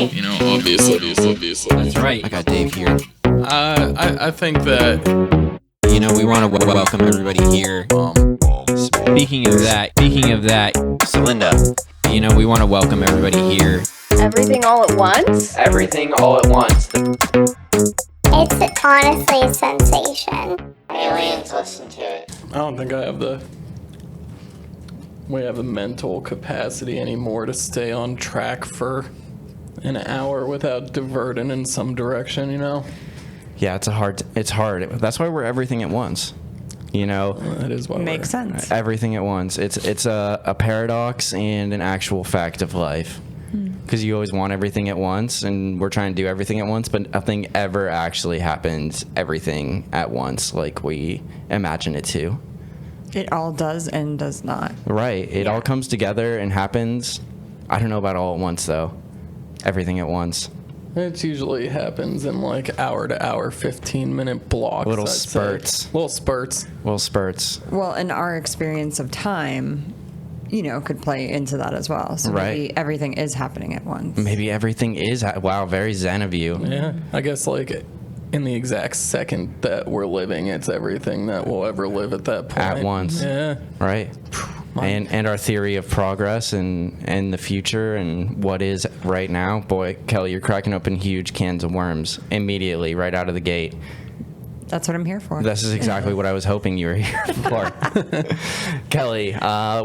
obviously. You know, obviously. That's right. I got Dave here. I think that, You know, we want to welcome everybody here. speaking of that, So, Linda, you know, we want to welcome everybody here. Everything all at once? Everything all at once. It's honestly a sensation. Aliens listen to it. I don't think I have the mental capacity anymore to stay on track for an hour without diverting in some direction, you know? Yeah, it's hard. That's why we're everything at once. You know, That is what Makes sense. everything at once. It's a paradox and an actual fact of life. Because you always want everything at once, and we're trying to do everything at once, but nothing ever actually happens everything at once like we imagine it to. It all does and does not. Right. It all comes together and happens. I don't know about all at once, though. Everything at once. It usually happens in like hour to hour, 15-minute blocks. Little I'd say. spurts. Little spurts. Little spurts. Well, and our experience of time, you know, could play into that as well. So Right. maybe everything is happening at once. Maybe everything is. Wow, very zen of you. Yeah. I guess like in the exact second that we're living, it's everything that we'll ever live at that point. At once. Yeah. Right. And our theory of progress and the future and what is right now. Boy, Kelly, you're cracking open huge cans of worms immediately right out of the gate. That's what I'm here for. This is exactly what I was hoping you were here for. Kelly,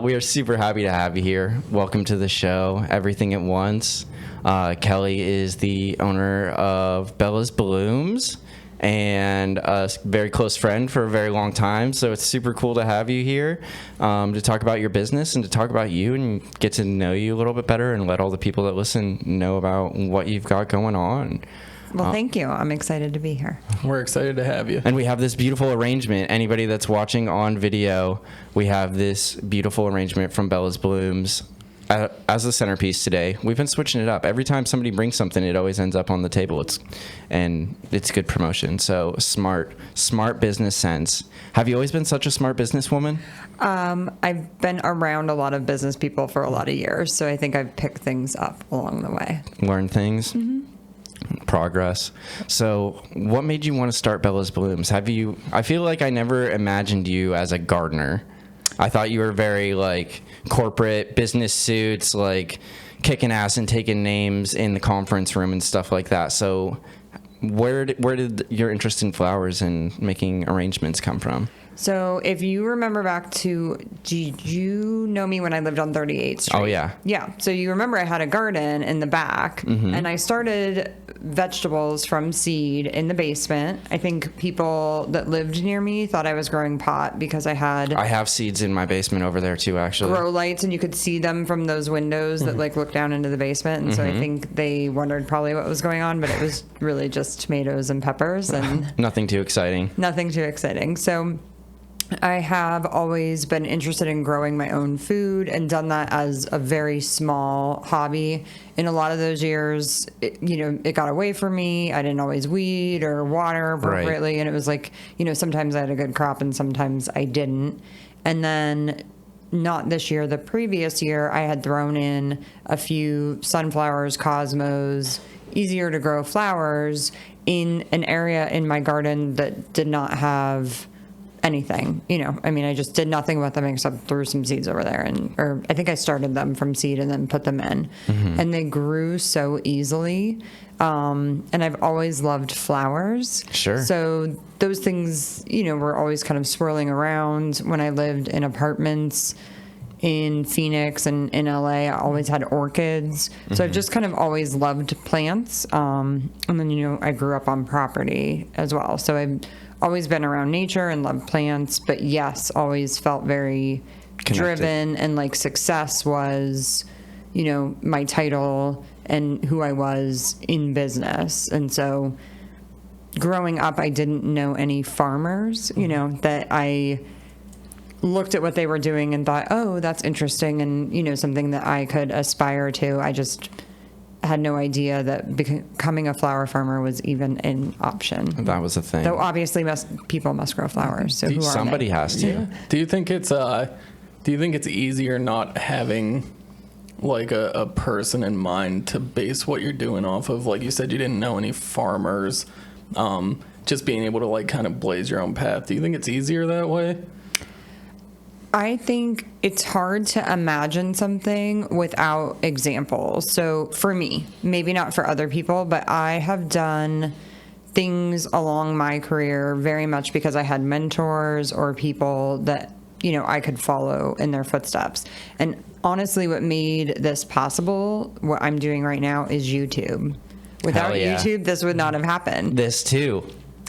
we are super happy to have you here. Welcome to the show, Everything at Once. Kelly is the owner of Bella's Blooms and a very close friend for a very long time. So it's super cool to have you here to talk about your business and to talk about you and get to know you a little bit better and let all the people that listen know about what you've got going on. Well, thank you. I'm excited to be here. We're excited to have you. And we have this beautiful arrangement. Anybody that's watching on video, we have this beautiful arrangement from Bella's Blooms as the centerpiece today. We've been switching it up. Every time somebody brings something, it always ends up on the table. It's good promotion. So smart business sense. Have you always been such a smart businesswoman? I've been around a lot of business people for a lot of years, so I think I've picked things up along the way. Learn things? Progress. So what made you want to start Bella's Blooms? I feel like I never imagined you as a gardener. I thought you were very like corporate business suits, like kicking ass and taking names in the conference room and stuff like that. So where did your interest in flowers and making arrangements come from? So if you remember back to, did you know me when I lived on 38th Street? Oh, yeah. Yeah. So you remember I had a garden in the back, and I started vegetables from seed in the basement. I think people that lived near me thought I was growing pot because I have seeds in my basement over there too, actually. grow lights, and you could see them from those windows that like look down into the basement. And so I think they wondered probably what was going on, but it was really just tomatoes and peppers and Nothing too exciting. nothing too exciting. So I have always been interested in growing my own food and done that as a very small hobby. In a lot of those years, it got away from me. I didn't always weed or water appropriately. Right. And it was like, sometimes I had a good crop and sometimes I didn't. And then not this year, the previous year, I had thrown in a few sunflowers, cosmos, easier to grow flowers in an area in my garden that did not have anything, I just did nothing with them except threw some seeds over there, or I think I started them from seed and then put them in, and they grew so easily. And I've always loved flowers. Sure. So those things, were always kind of swirling around when I lived in apartments in Phoenix and in LA. I always had orchids. So I've just kind of always loved plants. And then, I grew up on property as well. So I've always been around nature and loved plants, but yes, always felt very driven, and like success was, my title and who I was in business. And so growing up, I didn't know any farmers, that I looked at what they were doing and thought, oh, that's interesting, and, something that I could aspire to. I just had no idea that becoming a flower farmer was even an option. That was a thing. Though obviously people must grow flowers. So who are Somebody they? has to. Yeah. Do you think it's easier not having like a person in mind to base what you're doing off of? Like you said, you didn't know any farmers. Just being able to like kind of blaze your own path. Do you think it's easier that way? I think it's hard to imagine something without examples. So for me, maybe not for other people, but I have done things along my career very much because I had mentors or people that, you know, I could follow in their footsteps. And honestly, what made this possible, what I'm doing right now, is YouTube. Without YouTube, this would not have happened. This too.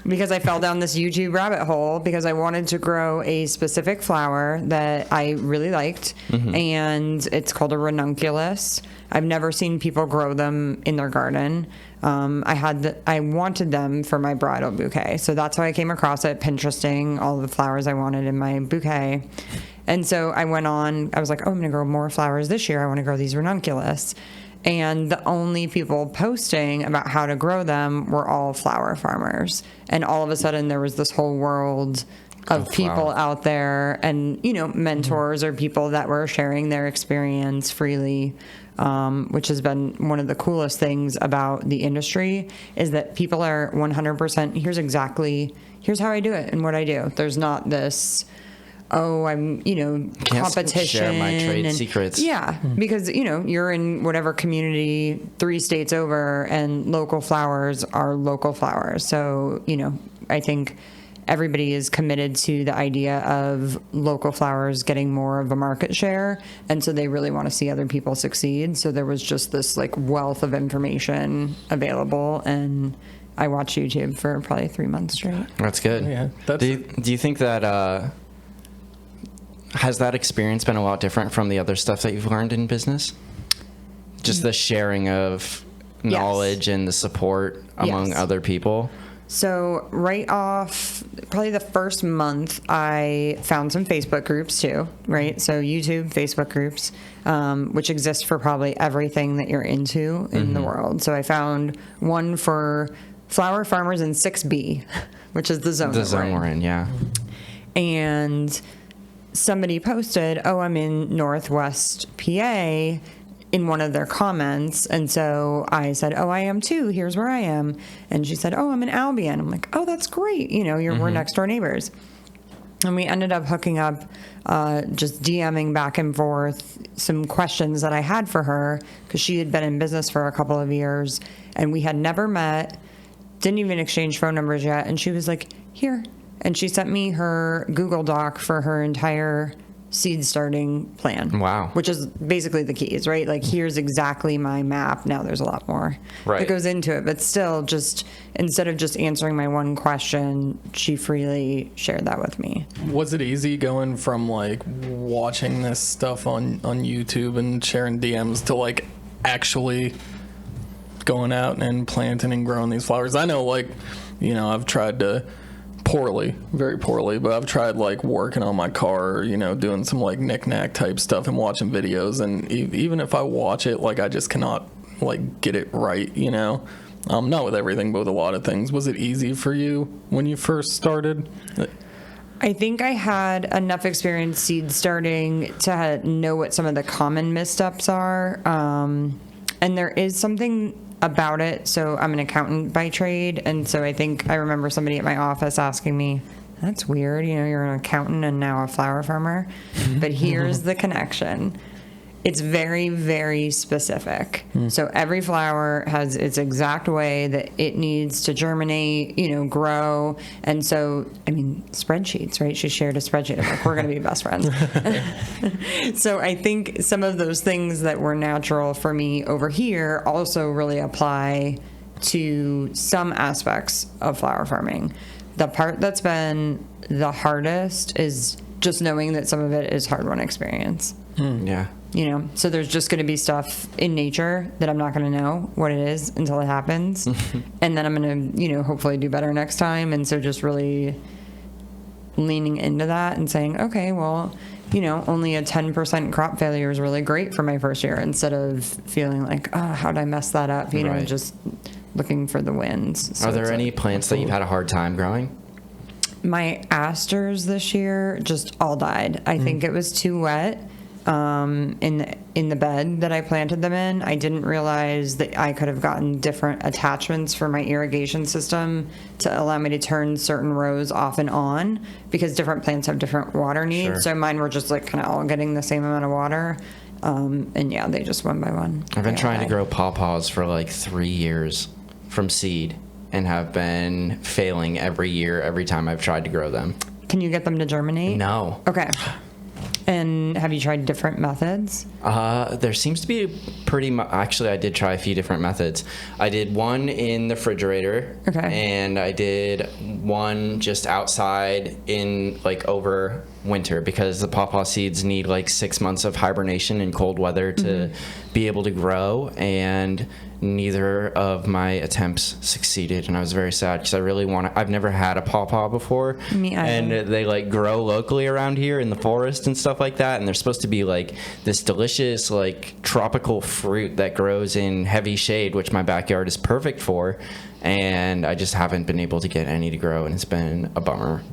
Because I fell down this YouTube rabbit hole because I wanted to grow a specific flower that I really liked, and it's called a ranunculus. I've never seen people grow them in their garden. I wanted them for my bridal bouquet, so that's how I came across it, Pinteresting all the flowers I wanted in my bouquet. And so I went on. I was like, oh, I'm going to grow more flowers this year. I want to grow these ranunculus. And the only people posting about how to grow them were all flower farmers. And all of a sudden, there was this whole world of people out there and, you know, mentors or people that were sharing their experience freely, which has been one of the coolest things about the industry, is that people are 100%, here's how I do it and what I do. There's not this, I'm, you know, competition. Share my trade secrets. Yeah, because, you know, you're in whatever community 3 states over, and local flowers are local flowers. So, you know, I think everybody is committed to the idea of local flowers getting more of a market share. And so they really want to see other people succeed. So there was just this like wealth of information available. And I watched YouTube for probably 3 months straight. That's good. Yeah. Do you think that, has that experience been a lot different from the other stuff that you've learned in business? Just the sharing of knowledge and the support among other people? So right off, probably the first month, I found some Facebook groups too, right? So YouTube, Facebook groups, which exist for probably everything that you're into in the world. So I found one for flower farmers in 6B, which is the zone we're in, yeah. And somebody posted, I'm in Northwest PA, in one of their comments. And so I said, I am too. Here's where I am. And she said, I'm in Albion. I'm like, that's great. You know, we're next door neighbors. And we ended up hooking up, just DMing back and forth some questions that I had for her, because she had been in business for a couple of years and we had never met, didn't even exchange phone numbers yet. And she was like, here. And she sent me her Google Doc for her entire seed starting plan. Wow. Which is basically the keys, right? Like, here's exactly my map. Now there's a lot more that goes into it. But still, just instead of just answering my one question, she freely shared that with me. Was it easy going from like watching this stuff on YouTube and sharing DMs to like actually going out and planting and growing these flowers? I know, like, you know, I've tried to very poorly, but I've tried like working on my car, you know, doing some like knick-knack type stuff and watching videos, and even if I watch it, like, I just cannot like get it right, you know. Not with everything, but with a lot of things. Was it easy for you when you first started? I think I had enough experience seed starting to know what some of the common missteps are, and there is something about it. So I'm an accountant by trade, and so I think I remember somebody at my office asking me, that's weird, you know, you're an accountant and now a flower farmer. But here's the connection. It's very, very specific. So every flower has its exact way that it needs to germinate, you know, grow. And so, I mean, spreadsheets, right? She shared a spreadsheet. I'm like, we're going to be best friends. So I think some of those things that were natural for me over here also really apply to some aspects of flower farming. The part that's been the hardest is just knowing that some of it is hard-won experience. Yeah. You know, so there's just going to be stuff in nature that I'm not going to know what it is until it happens. And then I'm going to, you know, hopefully do better next time. And so just really leaning into that and saying, okay, well, you know, only a 10% crop failure is really great for my first year, instead of feeling like, how'd I mess that up? You know, just looking for the wins. So are there any plants that you've had a hard time growing? My asters this year just all died. I think it was too wet. in the bed that I planted them in. I didn't realize that I could have gotten different attachments for my irrigation system to allow me to turn certain rows off and on, because different plants have different water needs. Sure. So mine were just like kind of all getting the same amount of water. And yeah, they just one by one. I've been they trying to died. grow pawpaws for like 3 years from seed and have been failing every year, every time I've tried to grow them. Can you get them to germinate? No. Okay. And have you tried different methods? There seems to be pretty much. Actually, I did try a few different methods. I did one in the refrigerator. Okay. And I did one just outside in like over winter, because the pawpaw seeds need like 6 months of hibernation in cold weather to be able to grow. And neither of my attempts succeeded, and I was very sad because I really I've never had a pawpaw before. Me either. And they like grow locally around here in the forest and stuff like that, and they're supposed to be like this delicious like tropical fruit that grows in heavy shade, which my backyard is perfect for, and I just haven't been able to get any to grow, and it's been a bummer.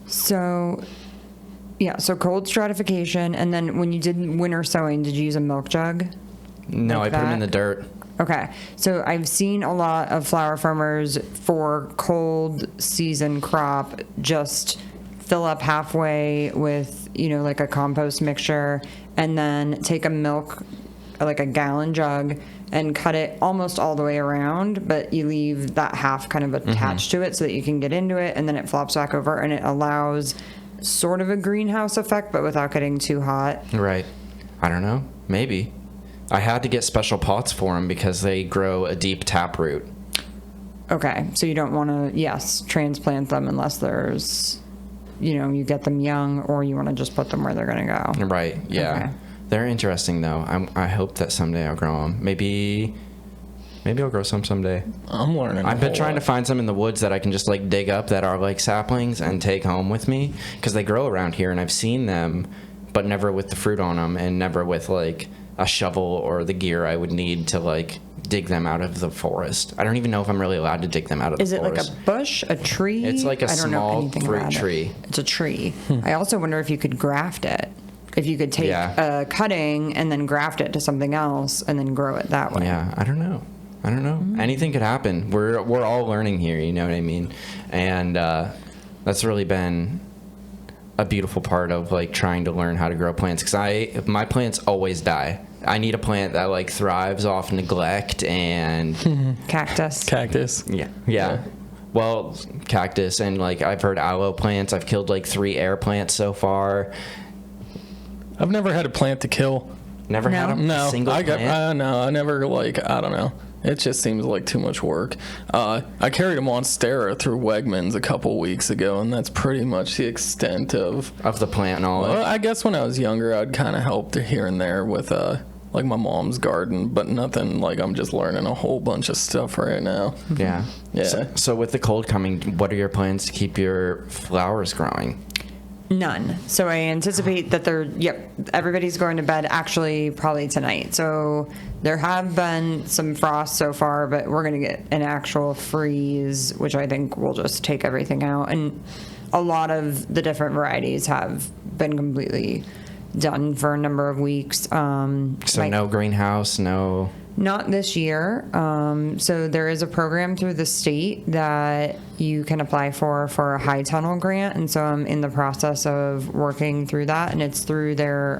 So, yeah, so cold stratification, and then when you did winter sowing, did you use a milk jug? No, Like I put them in that? the dirt. Okay, so I've seen a lot of flower farmers for cold season crop just fill up halfway with, like a compost mixture, and then take a milk, like a gallon jug, and cut it almost all the way around, but you leave that half kind of attached to it so that you can get into it, and then it flops back over, and it allows sort of a greenhouse effect, but without getting too hot. Right. I don't know. Maybe. I had to get special pots for them because they grow a deep taproot. Okay, so you don't want to, transplant them unless there's, you get them young, or you want to just put them where they're going to go. Right, yeah. Okay. They're interesting, though. I hope that someday I'll grow them. Maybe I'll grow some someday. I'm learning. I've been trying to find some in the woods that I can just, like, dig up that are, like, saplings and take home with me, because they grow around here, and I've seen them, but never with the fruit on them, and never with, like, a shovel or the gear I would need to, like, dig them out of the forest. I don't even know if I'm really allowed to dig them out of the forest. Is it like a bush, a tree? It's like a I don't know small anything fruit about it. tree. It's a tree. I also wonder if you could graft it. If you could take Yeah. a cutting and then graft it to something else and then grow it that way. Yeah, I don't know. Anything could happen. We're all learning here, you know what I mean? And that's really been a beautiful part of like trying to learn how to grow plants, because my plants always die. I need a plant that like thrives off neglect and Cactus. yeah. Well, cactus, and like I've heard aloe plants. I've killed like 3 air plants so far. I've never had a plant to kill. Never had a No, single plant. no, I never I don't know. It just seems like too much work. I carried a Monstera through Wegmans a couple weeks ago, and that's pretty much the extent of the plant knowledge. Well, I guess when I was younger, I'd kind of help here and there with like my mom's garden, but nothing like I'm just learning a whole bunch of stuff right now. Yeah. Yeah. So with the cold coming, what are your plans to keep your flowers growing? None. So I anticipate that everybody's going to bed actually probably tonight. So there have been some frost so far, but we're going to get an actual freeze, which I think will just take everything out. And a lot of the different varieties have been completely done for a number of weeks. So no greenhouse, no... Not this year. So there is a program through the state that you can apply for a high tunnel grant, and so I'm in the process of working through that, and it's through their.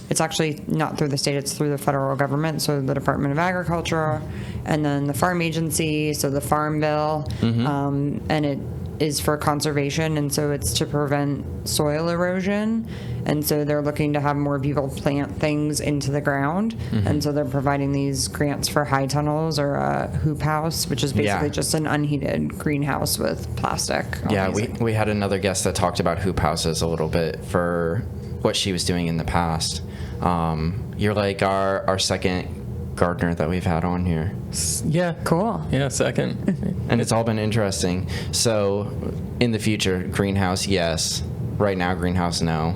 It's actually not through the state; it's through the federal government. So the Department of Agriculture, and then the Farm Agency. So the Farm Bill, and it is for conservation, and so it's to prevent soil erosion. And so they're looking to have more people plant things into the ground. And so they're providing these grants for high tunnels, or a hoop house, which is basically just an unheated greenhouse with plastic. Yeah, we had another guest that talked about hoop houses a little bit for what she was doing in the past. You're like our second gardener that we've had on here. Yeah. Cool. Yeah, second. And it's all been interesting. So in the future, greenhouse, yes. Right now, greenhouse, no.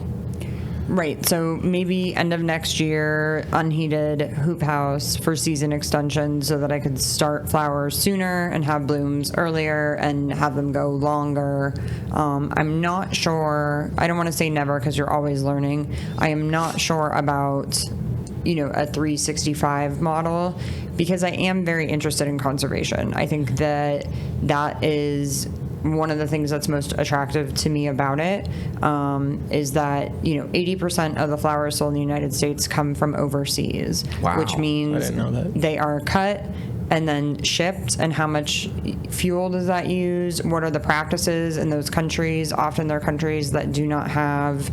Right. So maybe end of next year, unheated hoop house for season extension so that I could start flowers sooner and have blooms earlier and have them go longer. I'm not sure. I don't want to say never because you're always learning. I am not sure about, a 365 model because I am very interested in conservation. I think that is one of the things that's most attractive to me about it, is that 80% of the flowers sold in the United States come from overseas. Wow. Which means I didn't know that. they are cut and then shipped. And how much fuel does that use? What are the practices in those countries? Often they're countries that do not have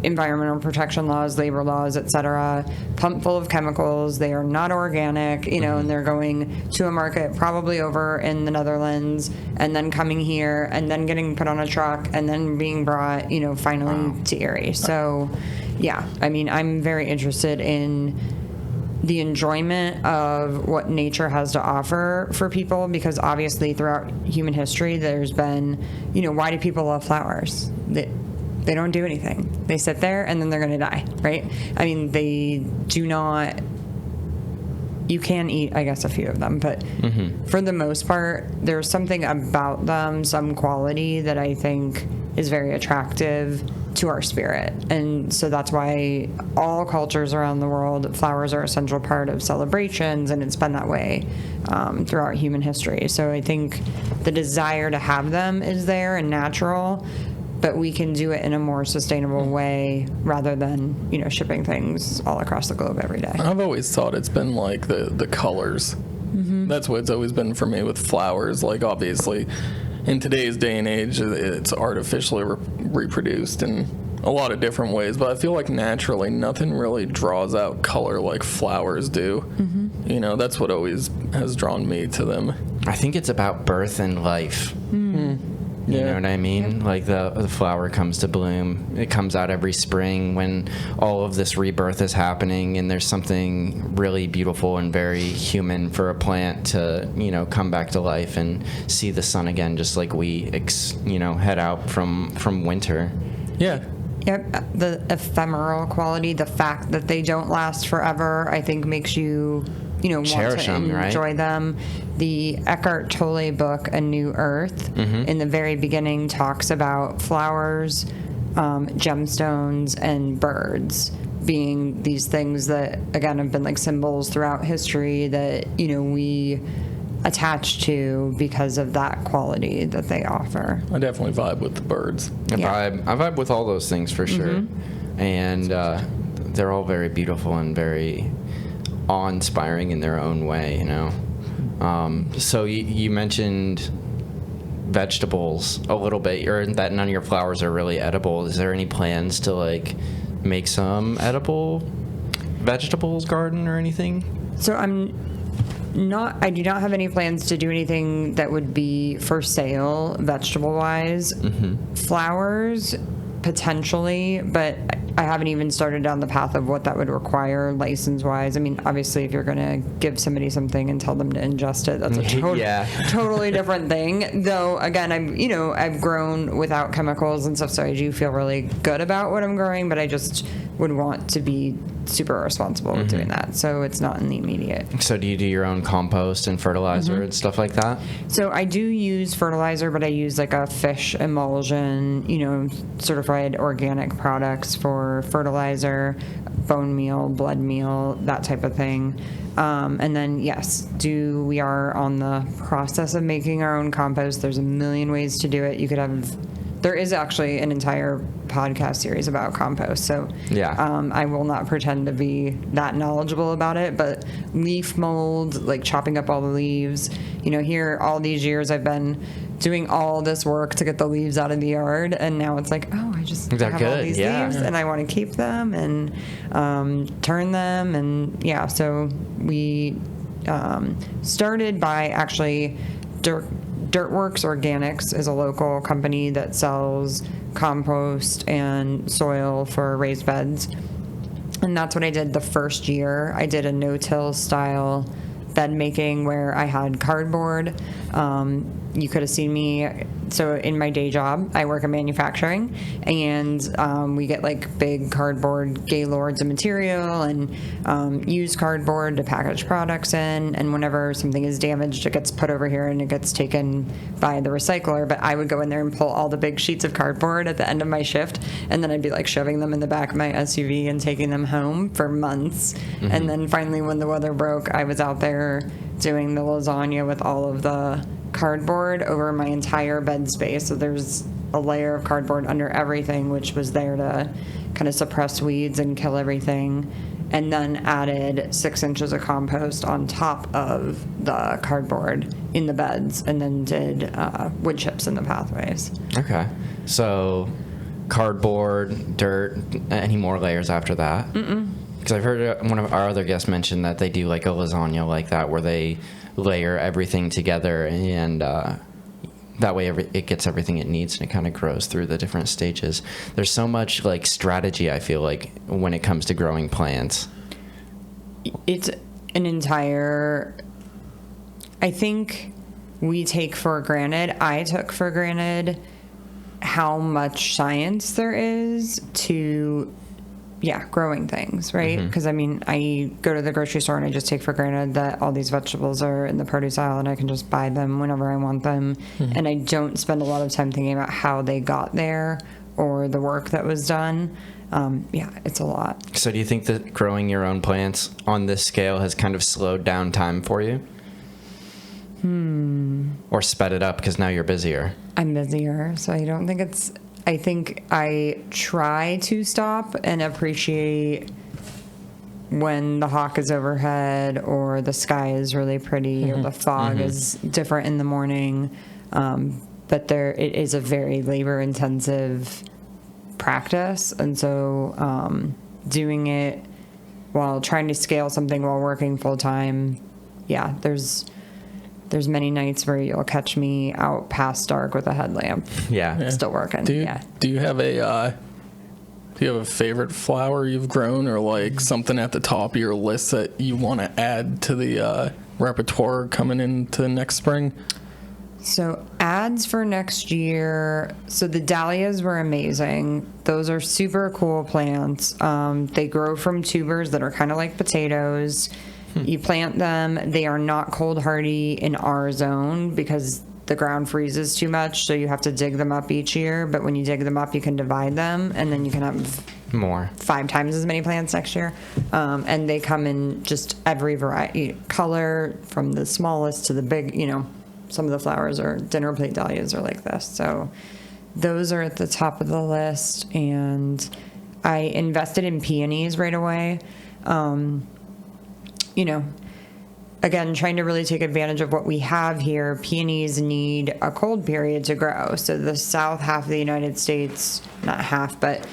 environmental protection laws, labor laws, etc., pumped full of chemicals. They are not organic, and they're going to a market probably over in the Netherlands and then coming here and then getting put on a truck and then being brought, finally to Erie. So, yeah, I mean, I'm very interested in the enjoyment of what nature has to offer for people because obviously throughout human history there's been, why do people love flowers? They don't do anything. They sit there and then they're going to die, right? I mean, they do not. You can eat, I guess, a few of them, but for the most part, there's something about them, some quality that I think is very attractive to our spirit. And so that's why all cultures around the world, flowers are an essential part of celebrations, and it's been that way throughout human history. So I think the desire to have them is there and natural, but we can do it in a more sustainable way rather than, shipping things all across the globe every day. I've always thought it's been like the colors. That's what it's always been for me with flowers. Like, obviously, in today's day and age, it's artificially reproduced in a lot of different ways, but I feel like naturally nothing really draws out color like flowers do. That's what always has drawn me to them. I think it's about birth and life. You know what I mean? Like the flower comes to bloom. It comes out every spring when all of this rebirth is happening, and there's something really beautiful and very human for a plant to, come back to life and see the sun again, just like we, head out from winter. Yeah. Yep, the ephemeral quality, the fact that they don't last forever, I think makes you, want cherish to them, enjoy right? them. The Eckhart Tolle book, A New Earth, in the very beginning talks about flowers, gemstones, and birds being these things that, again, have been like symbols throughout history that, we attach to because of that quality that they offer. I definitely vibe with the birds. I vibe with all those things for sure. And they're all very beautiful and very awe-inspiring in their own way, So you mentioned vegetables a little bit, or that none of your flowers are really edible. Is there any plans to make some edible vegetables garden or anything? So I do not have any plans to do anything that would be for sale vegetable-wise. Flowers, potentially, but I haven't even started down the path of what that would require license-wise. I mean, obviously, if you're going to give somebody something and tell them to ingest it, that's a totally different thing. Though, again, I've grown without chemicals and stuff, so I do feel really good about what I'm growing, but I just would want to be super responsible with doing that, so it's not in the immediate. So do you do your own compost and fertilizer and stuff like that? So I do use fertilizer, but I use like a fish emulsion, certified organic products for fertilizer, bone meal, blood meal, that type of thing. And then, yes, we are on the process of making our own compost. There's a million ways to do it. There is actually an entire podcast series about compost, so I will not pretend to be that knowledgeable about it, but leaf mold, like chopping up all the leaves, here all these years I've been doing all this work to get the leaves out of the yard, and now it's like, I just have all these leaves, and I want to keep them and turn them, and so we started by actually Dirtworks Organics is a local company that sells compost and soil for raised beds. And that's what I did the first year. I did a no-till style bed making where I had cardboard. You could have seen me So in my day job, I work in manufacturing, and we get like big cardboard gaylords of material and used cardboard to package products in. And whenever something is damaged, it gets put over here and it gets taken by the recycler. But I would go in there and pull all the big sheets of cardboard at the end of my shift, and then I'd be like shoving them in the back of my SUV and taking them home for months. And then finally, when the weather broke, I was out there doing the lasagna with all of the cardboard over my entire bed space. So there's a layer of cardboard under everything, which was there to kind of suppress weeds and kill everything. And then added 6 inches of compost on top of the cardboard in the beds, and then did wood chips in the pathways. Okay. So cardboard, dirt, any more layers after that? Because I've heard one of our other guests mention that they do like a lasagna like that, where they layer everything together, and that way it gets everything it needs, and it kind of grows through the different stages. There's so much like strategy, I feel like, when it comes to growing plants. It's an entire, I think we take for granted, I took for granted how much science there is to growing things, right? Because I mean, I go to the grocery store and I just take for granted that all these vegetables are in the produce aisle and I can just buy them whenever I want them. And I don't spend a lot of time thinking about how they got there or the work that was done. It's a lot. So do you think that growing your own plants on this scale has kind of slowed down time for you? Or sped it up because now you're busier? I'm busier, so I don't think it's... I think I try to stop and appreciate when the hawk is overhead or the sky is really pretty or the fog is different in the morning. But it is a very labor-intensive practice. And so doing it while trying to scale something while working full-time, there's many nights where you'll catch me out past dark with a headlamp. Yeah. Still working. Do you have a favorite flower you've grown, or like something at the top of your list that you want to add to the repertoire coming into next spring? So ads for next year. So the dahlias were amazing. Those are super cool plants. They grow from tubers that are kind of like potatoes. You plant them. They are not cold hardy in our zone because the ground freezes too much, so you have to dig them up each year. But when you dig them up, you can divide them, and then you can have more, 5 times as many plants next year. And they come in just every variety, color, from the smallest to the big. Some of the flowers are dinner plate dahlias are like this. So those are at the top of the list. And I invested in peonies right away. Again, trying to really take advantage of what we have here. Peonies need a cold period to grow. So the south half of the United States, not half, but,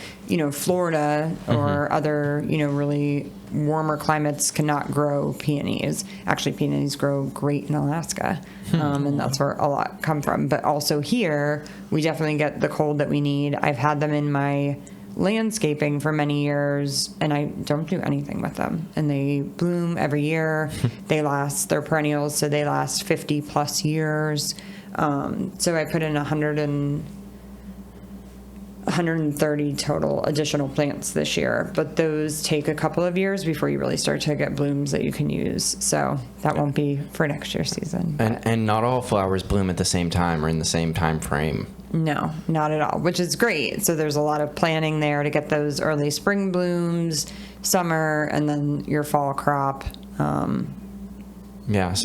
Florida or other, really warmer climates cannot grow peonies. Actually, peonies grow great in Alaska, and that's where a lot come from. But also here, we definitely get the cold that we need. I've had them in my landscaping for many years, and I don't do anything with them, and they bloom every year. They're perennials, so they last 50 plus years. So I put in 130 total additional plants this year, but those take a couple of years before you really start to get blooms that you can use. So that won't be for next year's season. And not all flowers bloom at the same time or in the same time frame. No, not at all, which is great. So there's a lot of planning there to get those early spring blooms, summer, and then your fall crop. So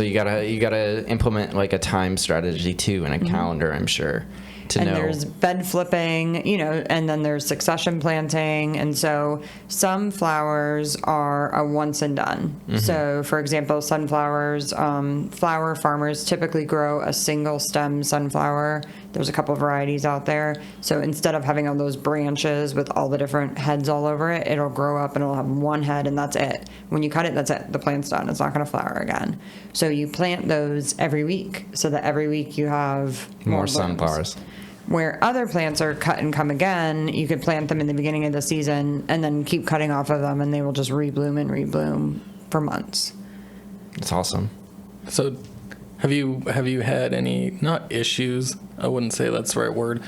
you gotta implement like a time strategy too, and a calendar, I'm sure. And there's bed flipping, and then there's succession planting. And so some flowers are a once and done. So, for example, sunflowers, flower farmers typically grow a single stem sunflower. There's a couple of varieties out there. So instead of having all those branches with all the different heads all over it, it'll grow up and it'll have one head, and that's it. When you cut it, that's it. The plant's done. It's not going to flower again. So you plant those every week so that every week you have more sunflowers. Where other plants are cut and come again, you could plant them in the beginning of the season and then keep cutting off of them, and they will just rebloom and rebloom for months. It's awesome. So Have you had any, not issues, I wouldn't say that's the right word,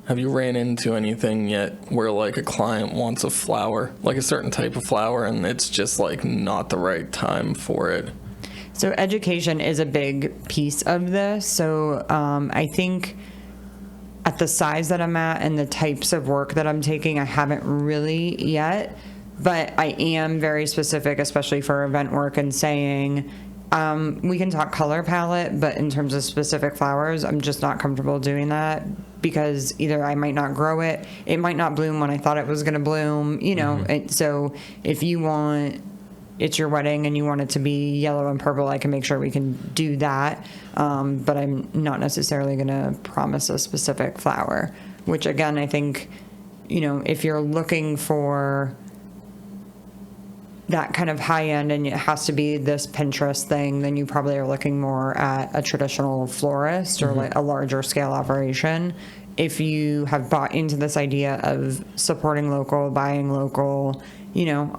have you ran into anything yet where like a client wants a flower, like a certain type of flower, and it's just like not the right time for it? So education is a big piece of this. So I think at the size that I'm at and the types of work that I'm taking, I haven't really yet, but I am very specific, especially for event work, and saying, we can talk color palette, but in terms of specific flowers, I'm just not comfortable doing that because either I might not grow it, it might not bloom when I thought it was going to bloom, you know. And so if you want, it's your wedding and you want it to be yellow and purple, I can make sure we can do that. But I'm not necessarily going to promise a specific flower, which again, I think, you know, if you're looking for that kind of high end and it has to be this Pinterest thing, then you probably are looking more at a traditional florist or like a larger scale operation. If you have bought into this idea of supporting local, buying local, you know,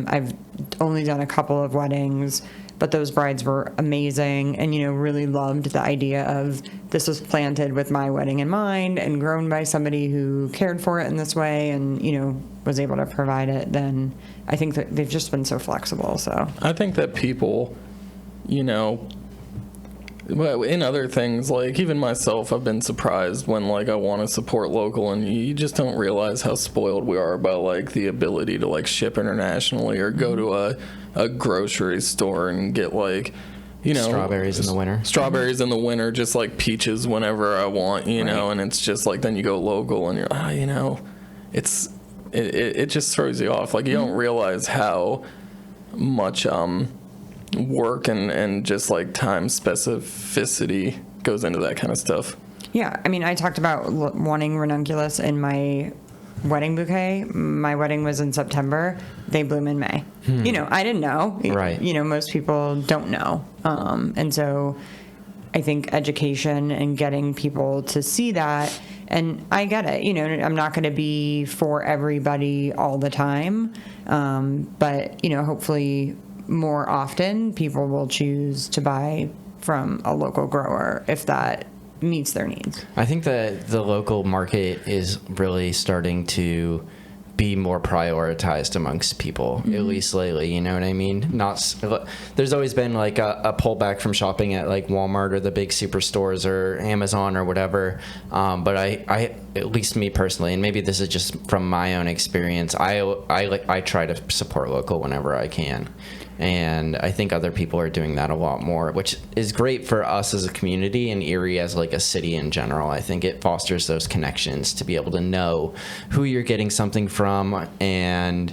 I've only done a couple of weddings, but those brides were amazing and, you know, really loved the idea of this was planted with my wedding in mind and grown by somebody who cared for it in this way and, you know, was able to provide it. Then I think that they've just been so flexible. So I think that people, you know, in other things, like even myself, I've been surprised when like I want to support local and you just don't realize how spoiled we are by like the ability to like ship internationally or go to a grocery store and get like, you know, Strawberries in the winter, just like peaches whenever I want, you know, and it's just like, then you go local and you're, you know, it just throws you off. Like you don't realize how much, work and just like time specificity goes into that kind of stuff. yeah, I mean, I talked about wanting ranunculus in my wedding bouquet. My wedding was in September. They bloom in May. You know, I didn't know. Right. You know, most people don't know. And so I think education and getting people to see that, and I get it, you know, I'm not going to be for everybody all the time. But, you know, hopefully more often people will choose to buy from a local grower if that meets their needs. I think that the local market is really starting to be more prioritized amongst people, at least lately, you know what I mean? There's always been like a pullback from shopping at like Walmart or the big superstores or Amazon or whatever. But I, at least me personally, and maybe this is just from my own experience, I try to support local whenever I can. And I think other people are doing that a lot more, which is great for us as a community and Erie as like a city in general. I think it fosters those connections to be able to know who you're getting something from and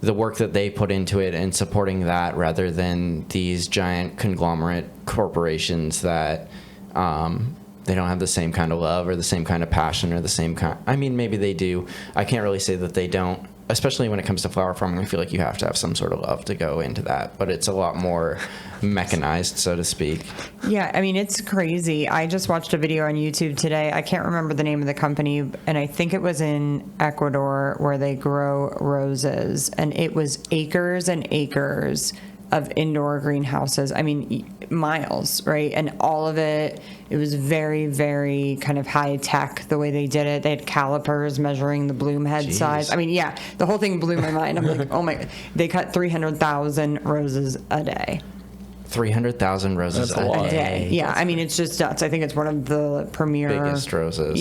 the work that they put into it and supporting that rather than these giant conglomerate corporations that they don't have the same kind of love or the same kind of passion or the same kind. I mean, maybe they do. I can't really say that they don't. Especially when it comes to flower farming, I feel like you have to have some sort of love to go into that. But it's a lot more mechanized, so to speak. Yeah, I mean, it's crazy. I just watched a video on YouTube today. I can't remember the name of the company, and I think it was in Ecuador where they grow roses. And it was acres and acres of indoor greenhouses. I mean, miles, right? And all of it was very, very kind of high tech the way they did it. They had calipers measuring the bloom head size. I mean, yeah, the whole thing blew my mind. I'm like, oh my, they cut 300,000 roses a day. 300,000 roses That's a lot. A day. Yeah, I mean, it's just nuts. I think it's one of the premier biggest roses.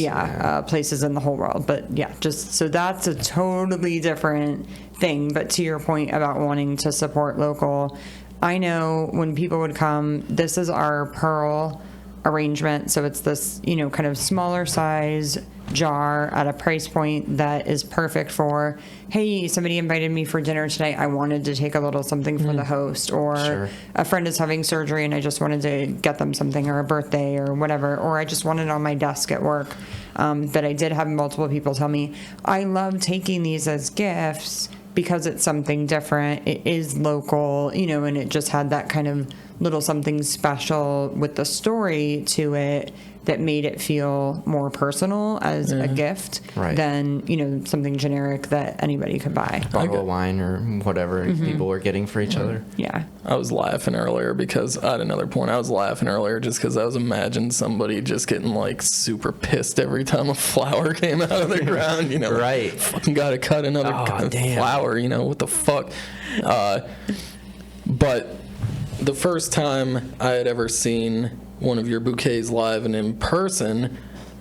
places in the whole world. But yeah, just so that's a totally different thing. But to your point about wanting to support local, I know when people would come, this is our pearl arrangement. So it's this, you know, kind of smaller size jar at a price point that is perfect for, hey, somebody invited me for dinner tonight. I wanted to take a little something for the host, or a friend is having surgery and I just wanted to get them something, or a birthday or whatever, or I just wanted it on my desk at work. But I did have multiple people tell me, I love taking these as gifts because it's something different. It is local, you know, and it just had that kind of little something special with the story to it that made it feel more personal as a gift than, something generic that anybody could buy. Bottle of wine or whatever people were getting for each other. Yeah. I was laughing earlier because I had another point. I was laughing earlier just because I was imagining somebody just getting like super pissed every time a flower came out of the ground, Right. Fucking gotta cut another flower, what the fuck. But the first time I had ever seen one of your bouquets live and in person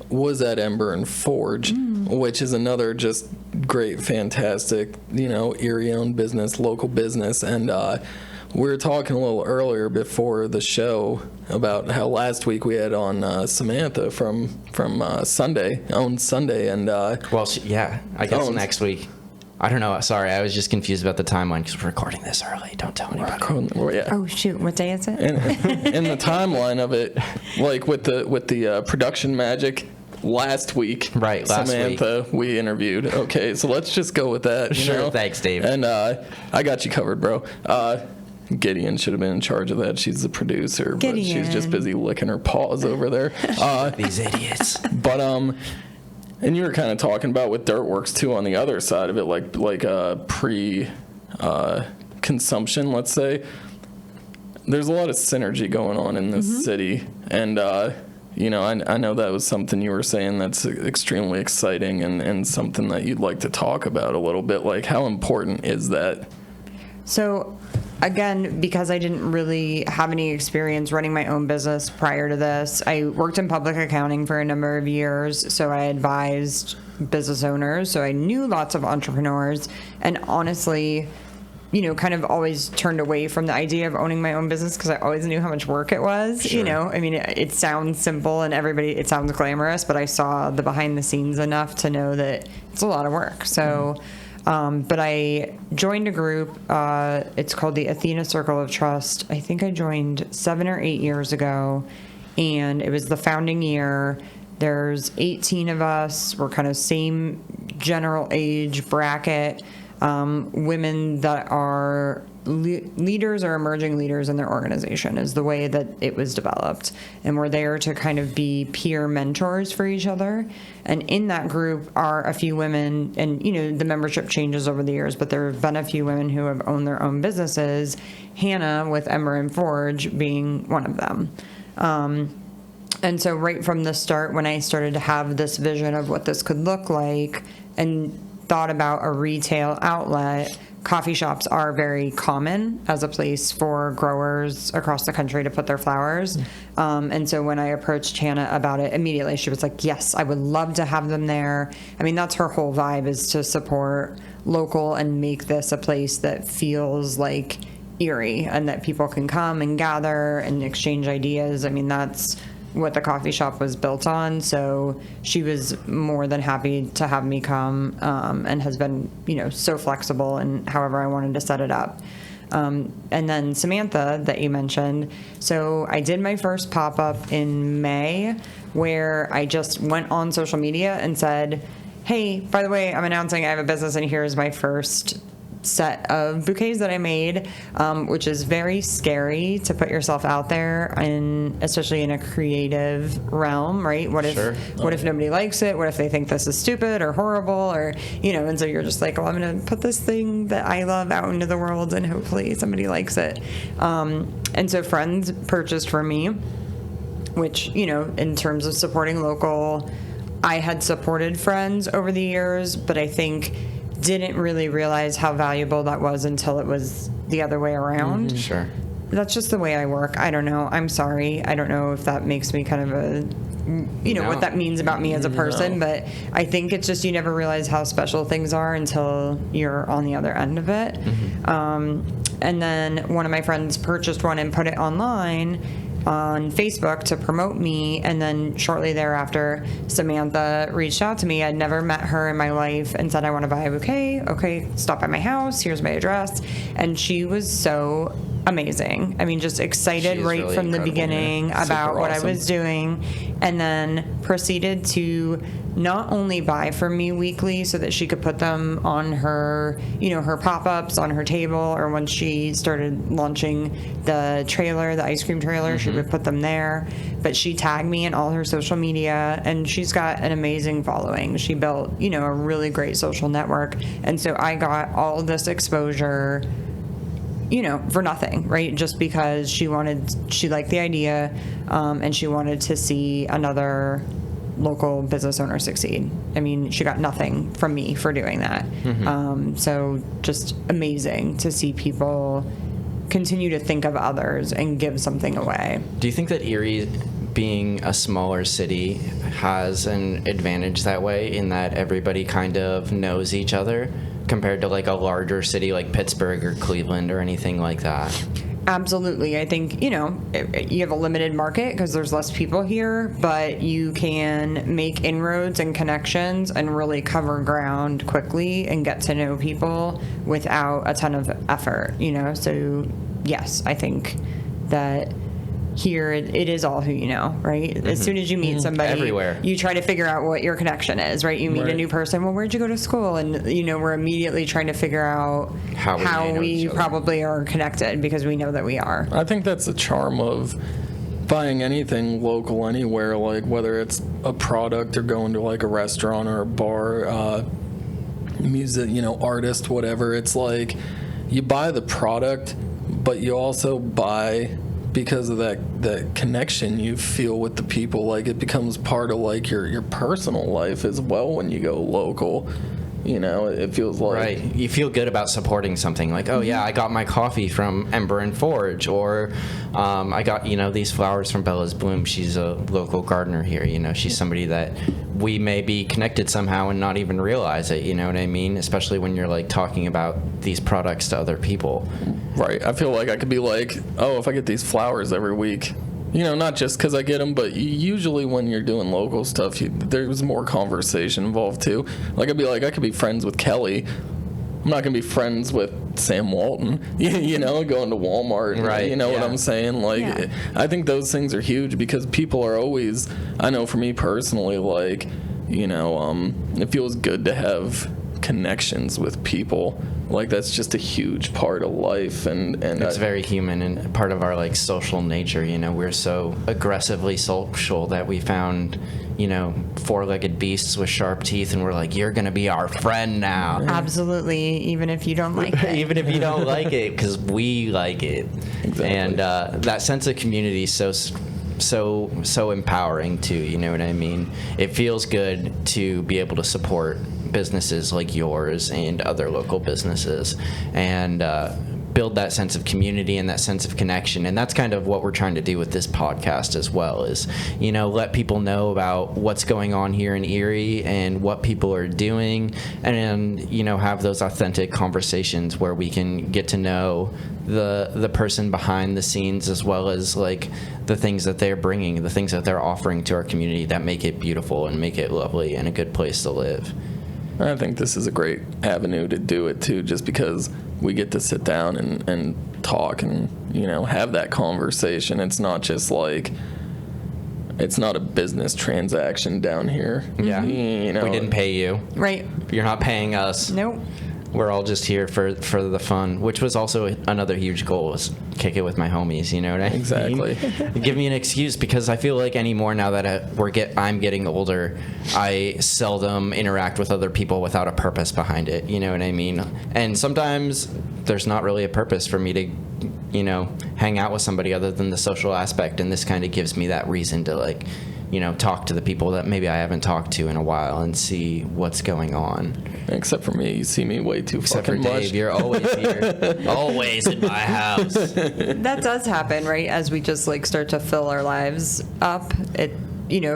was at Ember and Forge, which is another just great, fantastic, Erie-owned business, local business. And we were talking a little earlier before the show about how last week we had on Samantha from Sunday, and I guess next week. I don't know. Sorry, I was just confused about the timeline because we're recording this early. Don't tell anybody. Oh shoot! What day is it? And the timeline of it, like with the production magic, last week, Samantha, we interviewed. Okay, so let's just go with that. Sure. Thanks, Dave. And I got you covered, bro. Gideon should have been in charge of that. She's the producer, but she's just busy licking her paws over there. These idiots. But and you were kind of talking about with Dirtworks too on the other side of it, like consumption, let's say. There's a lot of synergy going on in this city, and I know that was something you were saying that's extremely exciting and something that you'd like to talk about a little bit. Like, how important is that? So, again, because I didn't really have any experience running my own business prior to this, I worked in public accounting for a number of years, so I advised business owners, so I knew lots of entrepreneurs, and honestly, kind of always turned away from the idea of owning my own business because I always knew how much work it was. Sure. It sounds simple and it sounds glamorous, but I saw the behind the scenes enough to know that it's a lot of work. So, but I joined a group, it's called the Athena Circle of Trust. I think I joined 7 or 8 years ago, and it was the founding year. There's 18 of us. We're kind of same general age bracket. Women that are leaders or emerging leaders in their organization is the way that it was developed. And we're there to kind of be peer mentors for each other. And in that group are a few women, and the membership changes over the years, but there have been a few women who have owned their own businesses, Hannah with Ember and Forge being one of them. And so right from the start, when I started to have this vision of what this could look like and thought about a retail outlet, coffee shops are very common as a place for growers across the country to put their flowers. And so when I approached Hannah about it, immediately she was like, yes, I would love to have them there. I mean, that's her whole vibe, is to support local and make this a place that feels like Erie and that people can come and gather and exchange ideas. I mean, that's what the coffee shop was built on. So she was more than happy to have me come, and has been, so flexible in however I wanted to set it up. And then Samantha that you mentioned. So I did my first pop-up in May where I just went on social media and said, hey, by the way, I'm announcing I have a business and here's my first set of bouquets that I made, which is very scary to put yourself out there, and especially in a creative realm, right? What if nobody likes it? What if they think this is stupid or horrible, or and so you're just like, well, I'm gonna put this thing that I love out into the world and hopefully somebody likes it. And so friends purchased from me, which in terms of supporting local, I had supported friends over the years, but I think didn't really realize how valuable that was until it was the other way around. Sure. That's just the way I work. I don't know. I'm sorry. I don't know if that makes me kind of what that means about me as a person, but I think it's just you never realize how special things are until you're on the other end of it. And then one of my friends purchased one and put it online on Facebook to promote me, and then shortly thereafter Samantha reached out to me. I'd never met her in my life and said, I want to buy a bouquet. Okay, stop by my house, here's my address. And she was so amazing. I mean, just excited She is right really from the incredible, beginning yeah. about Super what awesome. I was doing, and then proceeded to not only buy from me weekly so that she could put them on her, her pop-ups on her table, or when she started launching the trailer, the ice cream trailer, she would put them there. But she tagged me in all her social media, and she's got an amazing following. She built, a really great social network, and so I got all this exposure, for nothing, right? Just because she liked the idea, and she wanted to see another local business owner succeed. I mean, she got nothing from me for doing that. So just amazing to see people continue to think of others and give something away. Do you think that Erie, being a smaller city, has an advantage that way, in that everybody kind of knows each other, compared to like a larger city like Pittsburgh or Cleveland or anything like that? Absolutely. I think, you have a limited market because there's less people here, but you can make inroads and connections and really cover ground quickly and get to know people without a ton of effort, So, yes, I think that here it is all who you know, right? As soon as you meet somebody, Everywhere. you try to figure out what your connection is, right? You meet a Right. new person. Well, where'd you go to school? And we're immediately trying to figure out How we know each other. probably are connected, because we know that we are. I think that's the charm of buying anything local anywhere, like whether it's a product or going to like a restaurant or a bar, music, artist, whatever. It's like you buy the product, but you also buy because of that connection you feel with the people. Like it becomes part of like your personal life as well when you go local. It feels like Right. You feel good about supporting something, like, oh yeah, I got my coffee from Ember and Forge, or I got, these flowers from Bella's Bloom. She's a local gardener here. She's somebody that we may be connected somehow and not even realize it. You know what I mean? Especially when you're like talking about these products to other people. Right. I feel like I could be like, oh, if I get these flowers every week, not just because I get them, but usually when you're doing local stuff, there's more conversation involved too. Like I'd be like, I could be friends with Kelly. I'm not going to be friends with Sam Walton, going to Walmart. Right, You know what yeah. I'm saying? Like, Yeah. I think those things are huge because people are always, I know for me personally, like, it feels good to have connections with people. Like that's just a huge part of life, and It's very human and part of our like social nature. We're so aggressively social that we found, four-legged beasts with sharp teeth, and we're like, you're gonna be our friend now, Absolutely, even if you don't like it. even if you don't like it, because we like it. Exactly. And that sense of community is so empowering too. You know what I mean? It feels good to be able to support businesses like yours and other local businesses, and build that sense of community and that sense of connection. And that's kind of what we're trying to do with this podcast as well, is let people know about what's going on here in Erie and what people are doing, and have those authentic conversations where we can get to know the person behind the scenes, as well as like the things that they're bringing, the things that they're offering to our community that make it beautiful and make it lovely and a good place to live. I think this is a great avenue to do it too, just because we get to sit down and talk and have that conversation. It's not just like, it's not a business transaction down here. Yeah. We We didn't pay you. Right. You're not paying us. Nope. We're all just here for the fun, which was also another huge goal, was kick it with my homies. You know what I mean? Exactly. Give me an excuse, because I feel like anymore now that I'm getting older, I seldom interact with other people without a purpose behind it. You know what I mean? And sometimes there's not really a purpose for me to, hang out with somebody other than the social aspect. And this kind of gives me that reason to like, talk to the people that maybe I haven't talked to in a while and see what's going on. Except for me, you see me way too Except for fucking Dave, much. you're always here. Always in my house. That does happen, right? As we just like start to fill our lives up, it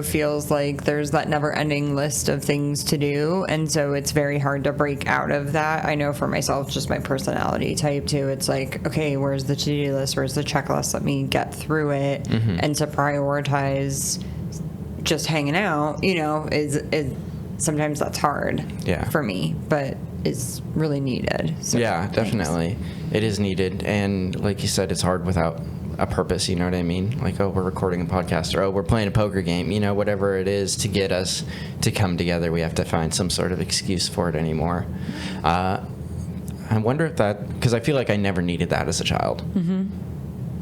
feels like there's that never-ending list of things to do, and so it's very hard to break out of that. I know for myself, just my personality type too. It's like, okay, where's the to-do list? Where's the checklist? Let me get through it, and to prioritize just hanging out, is sometimes that's hard Yeah. for me, but is really needed. So, Yeah, definitely. It is needed. And like you said, it's hard without a purpose, you know what I mean? Like, oh, we're recording a podcast, or oh, we're playing a poker game, you know, whatever it is to get us to come together, we have to find some sort of excuse for it anymore. I wonder if that, because I feel like I never needed that as a child.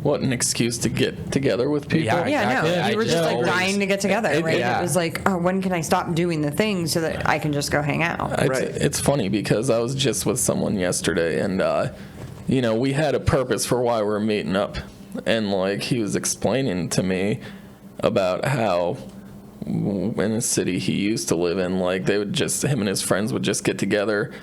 What an excuse to get together with people. Yeah, Yeah, exactly. no, I you were just like always- dying to get together, right? yeah. It was like, oh, when can I stop doing the thing so that I can just go hang out? It's funny because I was just with someone yesterday, and you know, we had a purpose for why we're meeting up, and like he was explaining to me about how in the city he used to live in, like they would just, him and his friends would just get together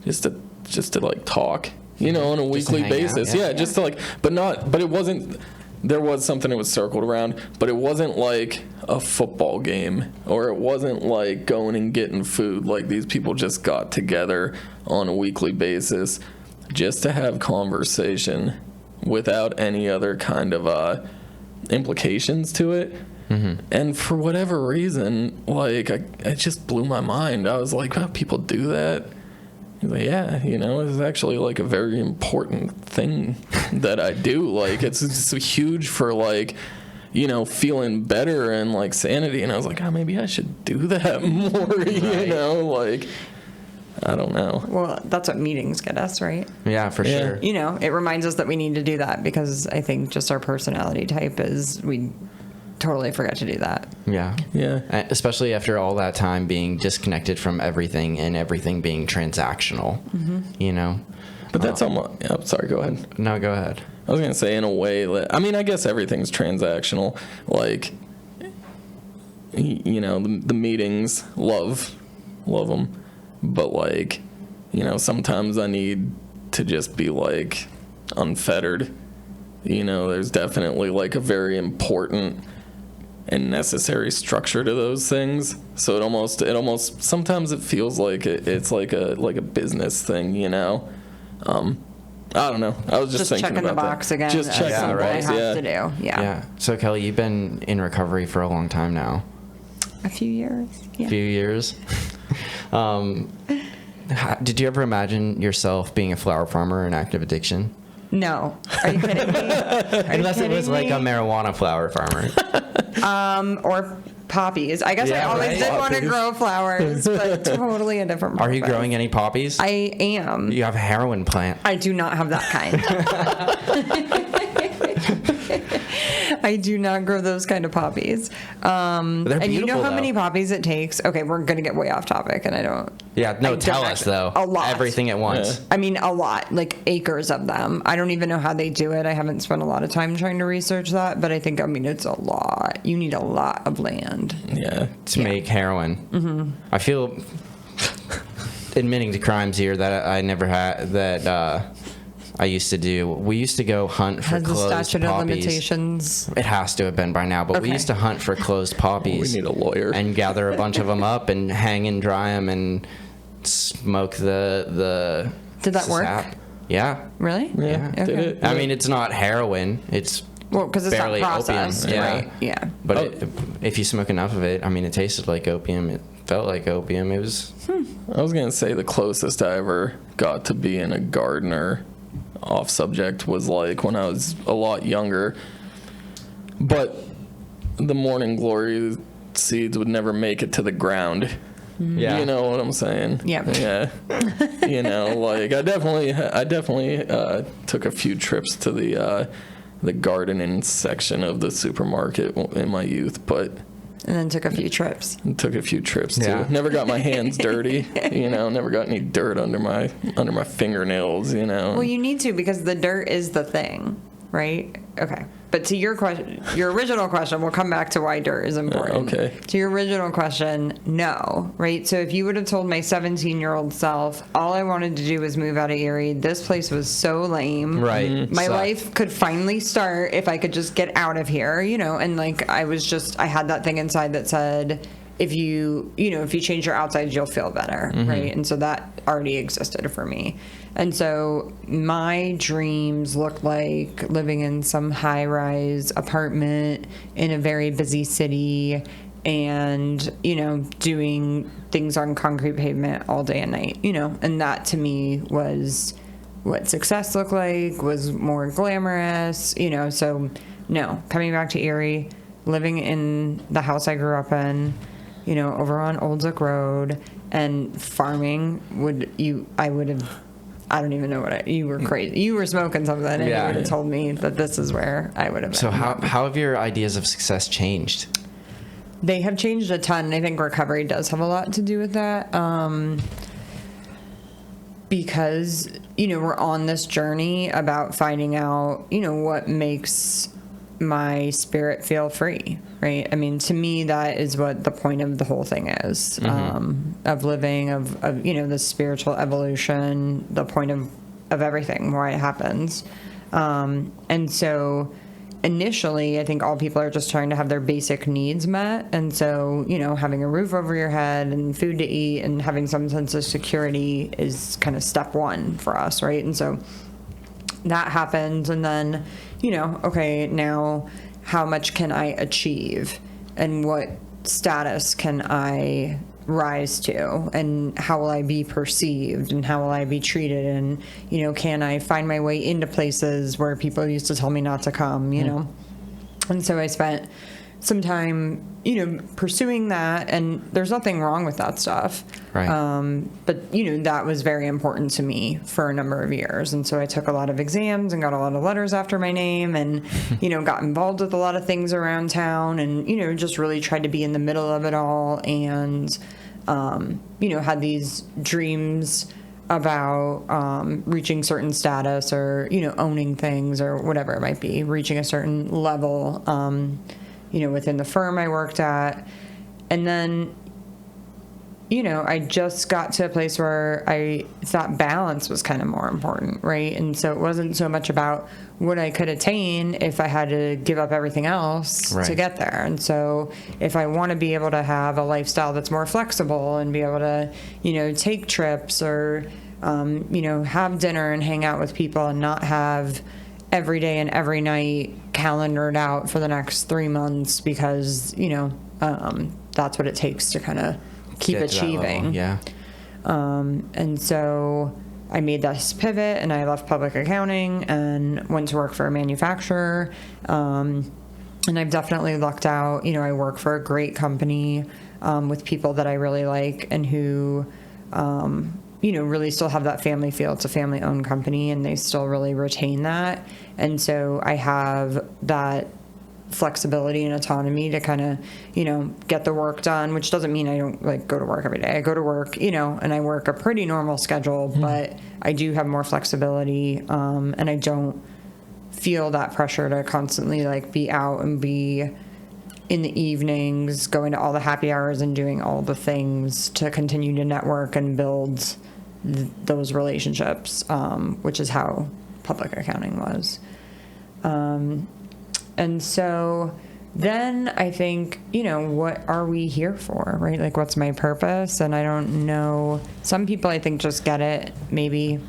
just to like talk, you know, on a weekly hang out, basis. yeah. Yeah, just to like, but it wasn't, there was something that was circled around, but it wasn't like a football game, or it wasn't like going and getting food. Like these people just got together on a weekly basis just to have conversation without any other kind of implications to it. And for whatever reason, like it just blew my mind. I was like, wow, people do that? He's like, yeah, you know, it's actually like a very important thing that I do. Like it's huge for like, you know, feeling better and like sanity. And I was like, oh, maybe I should do that more, you know, like, I don't know. Well, that's what meetings get us, right? Yeah, for Yeah. sure. You know, it reminds us that we need to do that because I think just our personality type is we totally forget to do that. Yeah. Yeah. Especially after all that time being disconnected from everything and everything being transactional, you know? But that's almost, oh, sorry, go ahead. No, go ahead. I was going to say, in a way, that, I mean, I guess everything's transactional. Like, you know, the meetings, love them. But, like, you know, sometimes I need to just be, like, unfettered. You know, there's definitely, like, a very important and necessary structure to those things. So it almost sometimes it feels like it's like a business thing, you know? I don't know. I was just thinking checking about the box that. again. Just as checking the something box, I have yeah. to do. Yeah. Yeah. So, Kelly, you've been in recovery for a long time now. A few years. Yeah. A few years. Did you ever imagine yourself being a flower farmer in active addiction? No. Are you kidding me? Unless it was like a marijuana flower farmer. Or poppies. I guess I Yeah, always right. did want to Poppies. grow flowers, but totally a different Are you purpose. growing any poppies? I am. You have a heroin plant. I do not have that kind. I do not grow those kind of poppies. They're And you know beautiful, how though. many poppies it takes? Okay, we're going to get way off topic, and I don't. Yeah, no, I tell don't us, though. A lot. Everything at once. I mean, a lot, like acres of them. I don't even know how they do it. I haven't spent a lot of time trying to research that, but I think, it's a lot. You need a lot of land. Yeah. To make heroin. I feel admitting to crimes here that I never had, that I used to do. We used to go hunt for Has the closed statute of poppies. limitations? It has to have been by now, but we Okay. used to hunt for closed poppies. We need a lawyer. And gather a bunch of them up and hang and dry them and smoke the Did that work? sap. Yeah. Really? Yeah. Okay. Did it? I mean, it's not heroin. It's Well, because it's not barely processed, opium. Yeah. right? Yeah. But Oh. if you smoke enough of it, I mean, it tasted like opium. It felt like opium. It was. I was gonna say the closest I ever got to being a gardener, off subject, was like when I was a lot younger. But the morning glory seeds would never make it to the ground. Yeah. You know what I'm saying? Yeah. Yeah. You know, like I definitely took a few trips to the gardening section of the supermarket in my youth, but And then took a few trips. took a few trips too. Yeah. Never got my hands dirty, you know, never got any dirt under my fingernails, you know. Well, you need to because the dirt is the thing, right? Okay. But to your question, your original question, we'll come back to why dirt is important. Okay. To your original question, no, right? So if you would have told my 17-year-old self, all I wanted to do was move out of Erie, this place was so lame. Right. My Sucked. life could finally start if I could just get out of here, you know, and like I had that thing inside that said, if you change your outsides, you'll feel better, right? And so that already existed for me. And so my dreams looked like living in some high-rise apartment in a very busy city and, doing things on concrete pavement all day and night, and that to me was what success looked like, was more glamorous, so no, coming back to Erie, living in the house I grew up in, over on Old Zook Road, and farming I don't even know you were crazy. You were smoking something and you would have told me that this is where I would have been. So how have your ideas of success changed? They have changed a ton. I think recovery does have a lot to do with that. Because, we're on this journey about finding out, what makes my spirit feel free, right? I mean, to me, that is what the point of the whole thing is, of living, of the spiritual evolution, the point of everything, why it happens. And so initially, I think all people are just trying to have their basic needs met. And so, having a roof over your head and food to eat and having some sense of security is kind of step one for us, right? And so that happens, and then, okay, now how much can I achieve, and what status can I rise to, and how will I be perceived, and how will I be treated, and, can I find my way into places where people used to tell me not to come, And so I spent some time, pursuing that, and there's nothing wrong with that stuff. Right. But, that was very important to me for a number of years. And so I took a lot of exams and got a lot of letters after my name and, got involved with a lot of things around town and, just really tried to be in the middle of it all and, had these dreams about reaching certain status or, owning things or whatever it might be, reaching a certain level, within the firm I worked at. And then, I just got to a place where I thought balance was kind of more important, right? And so it wasn't so much about what I could attain if I had to give up everything else to get there. And so if I want to be able to have a lifestyle that's more flexible and be able to, take trips or, have dinner and hang out with people and not have every day and every night calendared out for the next 3 months because, that's what it takes to kind of keep achieving. Yeah. And so I made this pivot and I left public accounting and went to work for a manufacturer. And I've definitely lucked out. I work for a great company with people that I really like and who, really still have that family feel. It's a family-owned company and they still really retain that. And so I have that flexibility and autonomy to kind of, get the work done, which doesn't mean I don't go to work every day. I go to work, and I work a pretty normal schedule, but I do have more flexibility. And I don't feel that pressure to constantly be out and be in the evenings, going to all the happy hours and doing all the things to continue to network and build those relationships, which is how public accounting was. And so then I think, what are we here for, right? What's my purpose? And I don't know. Some people, I think, just get it, maybe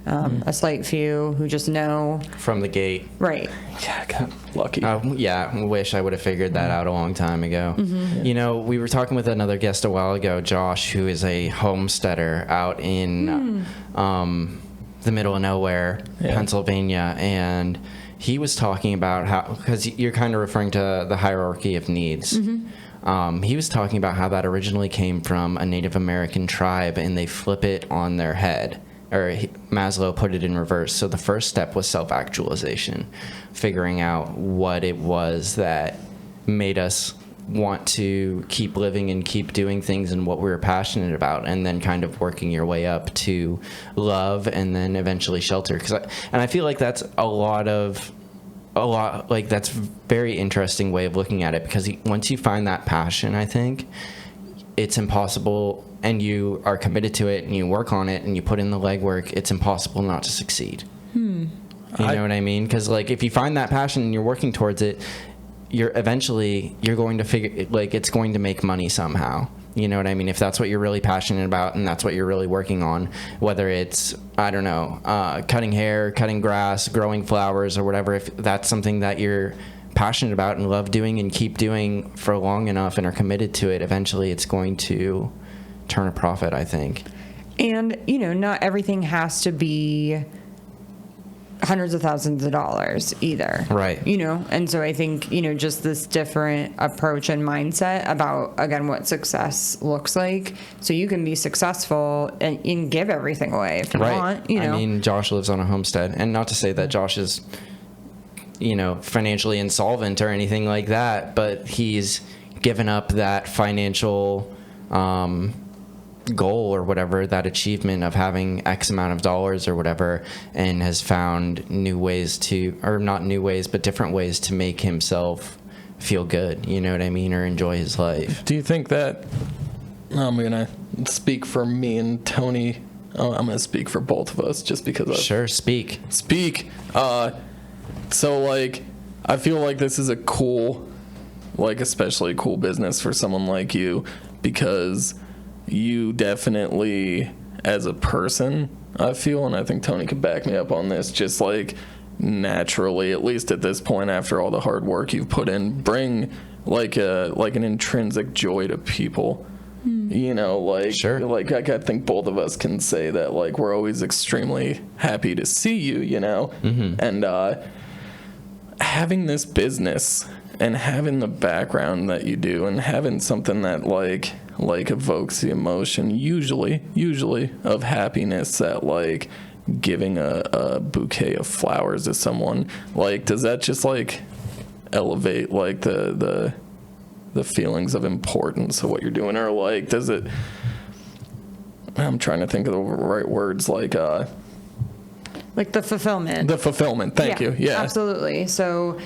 a slight few who just know. From the gate. Right. Yeah, I got lucky. I wish I would have figured that out a long time ago. Mm-hmm. We were talking with another guest a while ago, Josh, who is a homesteader out in the middle of nowhere, Pennsylvania, and he was talking about how, because you're kind of referring to the hierarchy of needs. He was talking about how that originally came from a Native American tribe and they flip it on their head. Or Maslow put it in reverse. So the first step was self-actualization, figuring out what it was that made us want to keep living and keep doing things and what we were passionate about, and then kind of working your way up to love and then eventually shelter. And I feel like that's that's a very interesting way of looking at it, because once you find that passion, I think it's impossible, and you are committed to it and you work on it and you put in the legwork, it's impossible not to succeed. You know what I mean? Because if you find that passion and you're working towards it, you're going to figure, it's going to make money somehow. You know what I mean? If that's what you're really passionate about and that's what you're really working on, whether it's, I don't know, cutting hair, cutting grass, growing flowers or whatever, if that's something that you're passionate about and love doing and keep doing for long enough and are committed to it, eventually it's going to turn a profit, I think. And, not everything has to be hundreds of thousands of dollars either. Right. And so I think, just this different approach and mindset about, again, what success looks like. So you can be successful and give everything away if you want, I mean, Josh lives on a homestead, and not to say that Josh is, financially insolvent or anything like that, but he's given up that financial, goal or whatever, that achievement of having X amount of dollars or whatever, and has found new ways or not new ways, but different ways to make himself feel good, you know what I mean, or enjoy his life. Do you think that, I'm going to speak for me and Tony, I'm going to speak for both of us just because Sure, speak. So, like, I feel like this is a cool, like, especially a cool business for someone like you, because you definitely, as a person, I feel, and I think Tony could back me up on this, just like naturally, at least at this point, after all the hard work you've put in, bring like an intrinsic joy to people. Sure. Like I think both of us can say that, like, we're always extremely happy to see you, and having this business and having the background that you do and having something that like evokes the emotion usually of happiness, that like giving a bouquet of flowers to someone, like, does that just like elevate like the feelings of importance of what you're doing, or like does it, I'm trying to think of the right words, like the fulfillment, thank you. Yeah, absolutely. So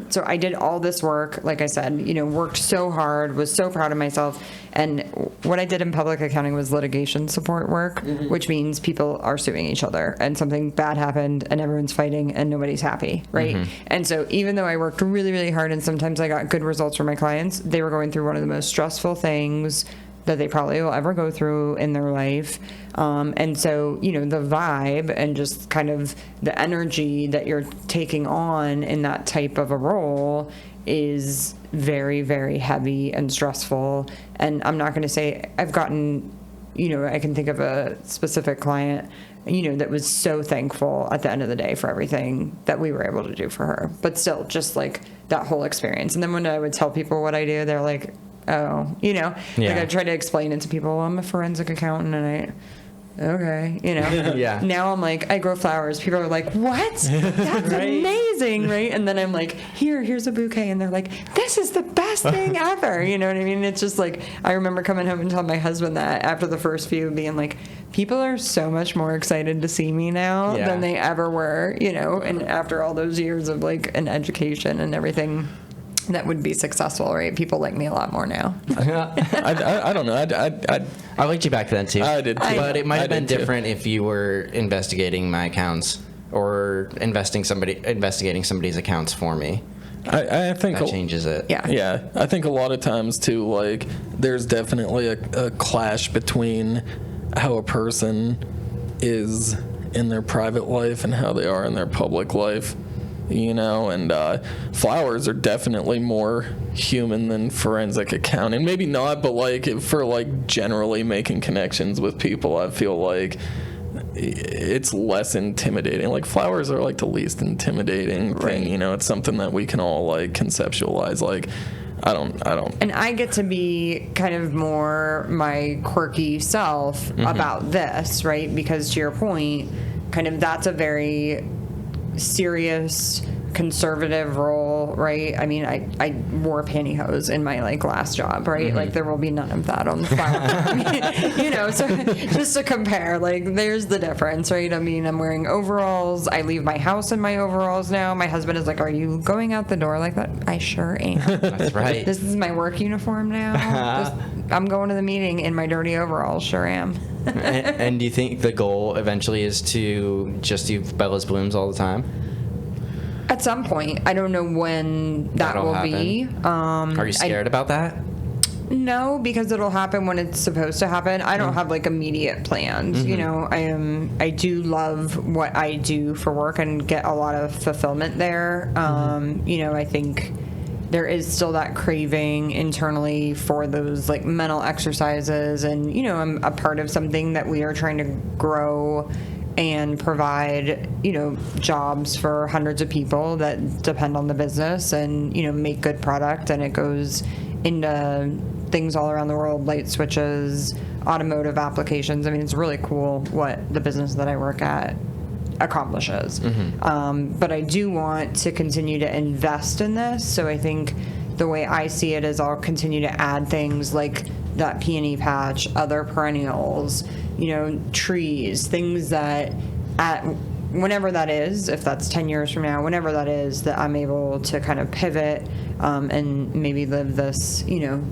so I did all this work, like I said, worked so hard, was so proud of myself. And what I did in public accounting was litigation support work, which means people are suing each other and something bad happened and everyone's fighting and nobody's happy, right? And so even though I worked really, really hard and sometimes I got good results for my clients, they were going through one of the most stressful things that they probably will ever go through in their life. And so, the vibe and just kind of the energy that you're taking on in that type of a role is very, very heavy and stressful. And I'm not going to say I've gotten, I can think of a specific client, that was so thankful at the end of the day for everything that we were able to do for her. But still, just like that whole experience. And then when I would tell people what I do, they're like, oh, like I try to explain it to people. Well, I'm a forensic accountant, and okay, Yeah. Now I'm like, I grow flowers. People are like, what? That's amazing, right? And then I'm like, here's a bouquet, and they're like, this is the best thing ever. You know what I mean? It's just like, I remember coming home and telling my husband that after the first few, being like, people are so much more excited to see me now than they ever were, and after all those years of like an education and everything that would be successful, right? People like me a lot more now. I don't know. I liked you back then too. I did too. But it might have been different if you were investigating my accounts or investigating somebody's accounts for me. I think that changes it. Yeah. I think a lot of times too, like, there's definitely a clash between how a person is in their private life and how they are in their public life. And flowers are definitely more human than forensic accounting. Maybe not, but like for like generally making connections with people, I feel like it's less intimidating. Like, flowers are like the least intimidating thing, it's something that we can all like conceptualize. Like, I don't. And I get to be kind of more my quirky self about this, right? Because to your point, kind of that's a very serious conservative role, right? I mean, I wore pantyhose in my like last job, right? Like, there will be none of that on the flower. So just to compare, like, there's the difference, right? I mean, I'm wearing overalls. I leave my house in my overalls now. My husband is like, are you going out the door like that? I sure am. That's right. This is my work uniform now. I'm going to the meeting in my dirty overalls. Sure am. And do you think the goal eventually is to just do Bella's Blooms all the time? At some point. I don't know when that will happen. be. Are you scared about that? No, because it'll happen when it's supposed to happen. I don't have like immediate plans. You know, I do love what I do for work and get a lot of fulfillment there. You know, I think there is still that craving internally for those like mental exercises, and you know, I'm a part of something that we are trying to grow and provide, you know, jobs for hundreds of people that depend on the business, and you know, make good product, and it goes into things all around the world, light switches, automotive applications. I mean, it's really cool what the business that I work at accomplishes. But I do want to continue to invest in this. So I think the way I see it is I'll continue to add things like that peony patch, other perennials, you know, trees, things that whenever that is, if that's 10 years from now, whenever that is, that I'm able to kind of pivot and maybe live this, you know,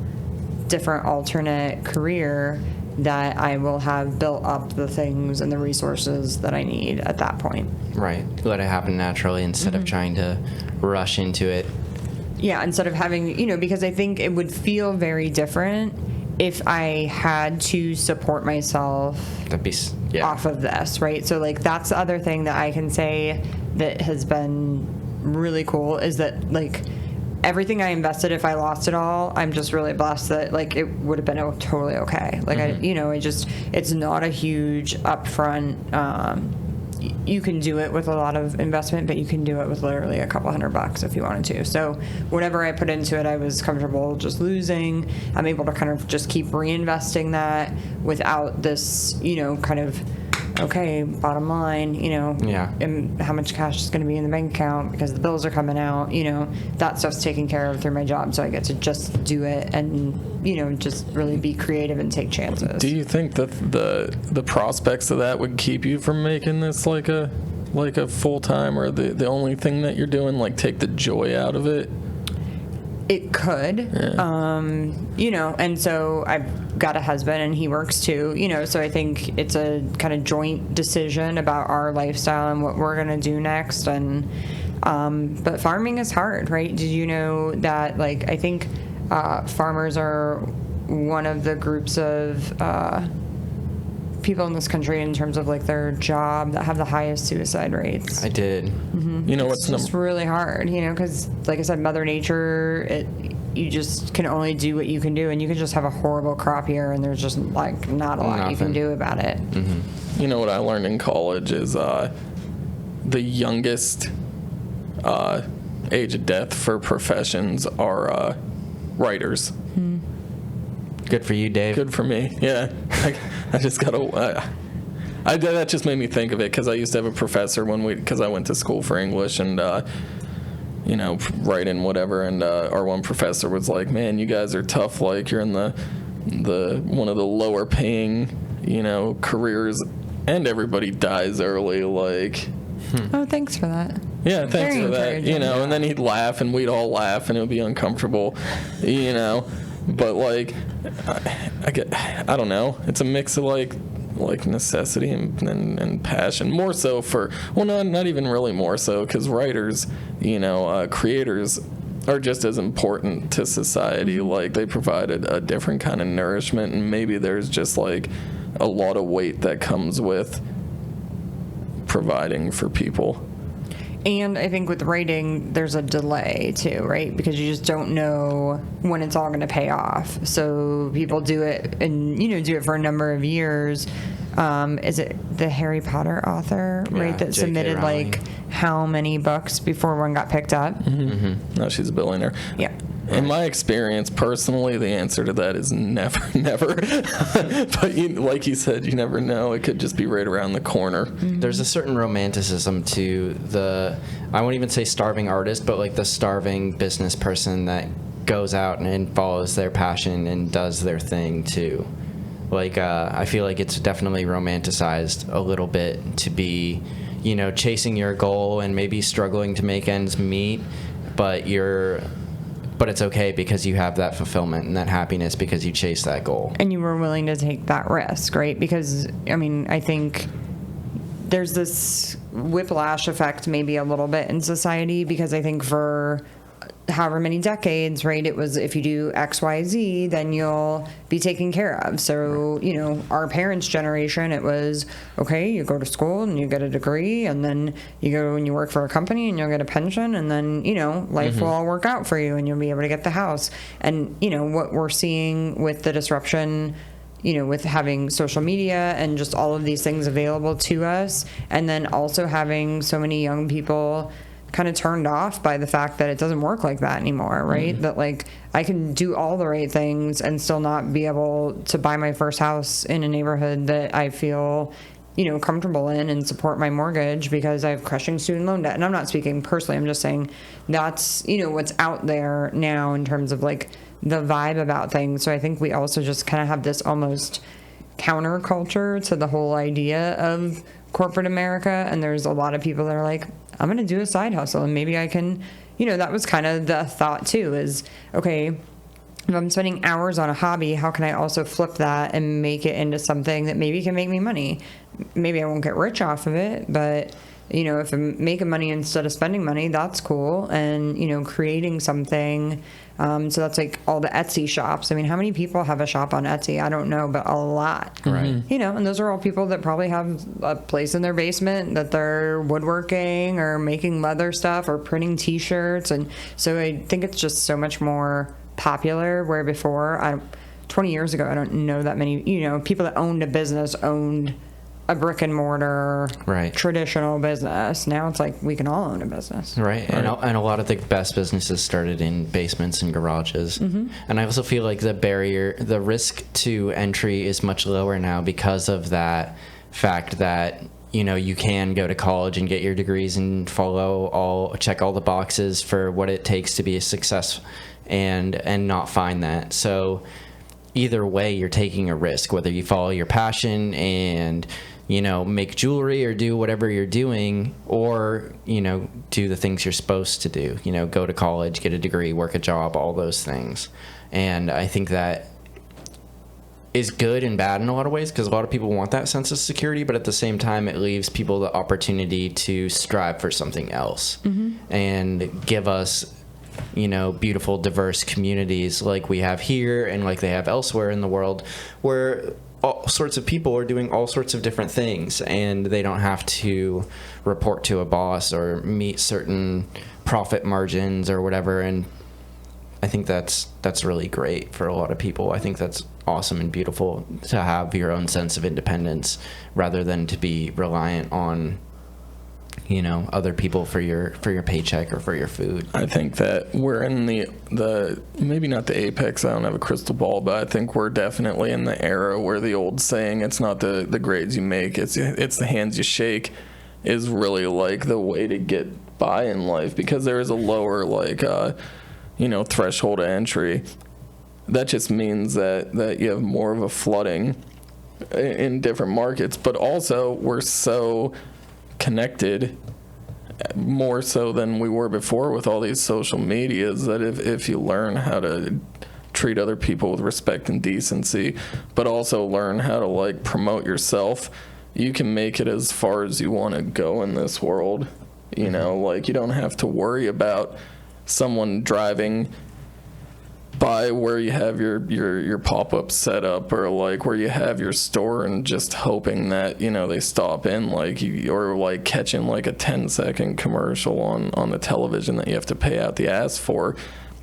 different alternate career, that I will have built up the things and the resources that I need at that point. Right. Let it happen naturally instead of trying to rush into it. Yeah, instead of having, you know, because I think it would feel very different if I had to support myself off of this, right? So, like, that's the other thing that I can say that has been really cool is that, like, everything I invested, if I lost it all, I'm just really blessed that, like, it would have been totally okay. Like, it's not a huge upfront. You can do it with a lot of investment, but you can do it with literally a couple $100 if you wanted to. So whatever I put into it, I was comfortable just losing. I'm able to kind of just keep reinvesting that without this, you know, kind of, okay, bottom line, you know, and how much cash is going to be in the bank account because the bills are coming out, you know, that stuff's taken care of through my job. So I get to just do it and, you know, just really be creative and take chances. Do you think that the prospects of that would keep you from making this like a full-time, or the only thing that you're doing, like, take the joy out of it? It could, you know, and so I've got a husband and he works too, you know, so I think it's a kind of joint decision about our lifestyle and what we're going to do next. And, but farming is hard, right? Did you know that, like, I think farmers are one of the groups of people in this country in terms of, like, their job that have the highest suicide rates. I did. You know, It's just really hard, you know, because, like I said, Mother Nature, you just can only do what you can do, and you can just have a horrible crop year, and there's just, like, not a lot you can do about it. You know what I learned in college is the youngest age of death for professions are writers. Good for you, Dave. Good for me. Yeah, I just gotta. That just made me think of it because I used to have a professor because I went to school for English and you know, writing whatever, and our one professor was like, "Man, you guys are tough. Like, you're in the one of the lower paying, you know, careers, and everybody dies early." Like, Oh, thanks for that. yeah, thanks Very for that. encouraging. You know, and then he'd laugh, and we'd all laugh, and it would be uncomfortable, you know. But, like, I don't know. It's a mix of like necessity and passion. More so for, well, no, not even really more so, because writers, you know, creators are just as important to society. Like, they provide a different kind of nourishment, and maybe there's just, like, a lot of weight that comes with providing for people. And I think with writing, there's a delay too, right? Because you just don't know when it's all going to pay off. So people do it and, you know, do it for a number of years. Is it the Harry Potter author, right, that J.K. submitted Rowling. like how many books before one got picked up? No, she's a billionaire. Yeah. In my experience, personally, the answer to that is never. But like you said, you never know. It could just be right around the corner. There's a certain romanticism to I won't even say starving artist, but like the starving business person that goes out and follows their passion and does their thing too. Like, I feel like it's definitely romanticized a little bit to be, you know, chasing your goal and maybe struggling to make ends meet, but it's okay because you have that fulfillment and that happiness because you chase that goal. And you were willing to take that risk, right? Because, I mean, I think there's this whiplash effect maybe a little bit in society, because I think for however many decades, right? It was, if you do X, Y, Z, then you'll be taken care of. So, you know, our parents' generation, it was, okay, you go to school and you get a degree, and then you go and you work for a company and you'll get a pension, and then, you know, life will all work out for you and you'll be able to get the house. And, you know, what we're seeing with the disruption, you know, with having social media and just all of these things available to us, and then also having so many young people kind of turned off by the fact that it doesn't work like that anymore, right? That like I can do all the right things and still not be able to buy my first house in a neighborhood that I feel, you know, comfortable in and support my mortgage because I have crushing student loan debt. And I'm not speaking personally, I'm just saying that's, you know, what's out there now in terms of like the vibe about things. So I think we also just kind of have this almost counterculture to the whole idea of corporate America. And there's a lot of people that are like, I'm going to do a side hustle and maybe I can, you know, that was kind of the thought too, is, okay, if I'm spending hours on a hobby, how can I also flip that and make it into something that maybe can make me money? Maybe I won't get rich off of it, but, you know, if I'm making money instead of spending money, that's cool. And, you know, creating something. So that's like all the Etsy shops. I mean, how many people have a shop on Etsy? I don't know, but a lot. Right. You know, and those are all people that probably have a place in their basement that they're woodworking or making leather stuff or printing T-shirts. And so I think it's just so much more popular, where before, 20 years ago, I don't know that many, you know, people that owned a business owned a brick and mortar traditional business. Now it's like we can all own a business. Right. And a lot of the best businesses started in basements and garages. And I also feel like the risk to entry is much lower now because of that fact that, you know, you can go to college and get your degrees and check all the boxes for what it takes to be a success and not find that. So either way, you're taking a risk, whether you follow your passion and, you know, make jewelry or do whatever you're doing, or, you know, do the things you're supposed to do, you know, go to college, get a degree, work a job, all those things. And I think that is good and bad in a lot of ways, because a lot of people want that sense of security, but at the same time, it leaves people the opportunity to strive for something else and give us, you know, beautiful, diverse communities like we have here and like they have elsewhere in the world, where all sorts of people are doing all sorts of different things and they don't have to report to a boss or meet certain profit margins or whatever. And I think that's really great for a lot of people. I think that's awesome and beautiful to have your own sense of independence rather than to be reliant on, you know, other people for your paycheck or for your food. I think that we're in the maybe not the apex, I don't have a crystal ball, but I think we're definitely in the era where the old saying, it's not the grades you make, it's the hands you shake, is really like the way to get by in life, because there is a lower you know, threshold of entry. That just means that you have more of a flooding in different markets, but also we're so connected, more so than we were before with all these social medias, that if you learn how to treat other people with respect and decency, but also learn how to like promote yourself, you can make it as far as you want to go in this world. You know, like you don't have to worry about someone driving by where you have your pop-up set up, or like where you have your store, and just hoping that, you know, they stop in, like or like catching like a 10-second commercial on the television that you have to pay out the ass for.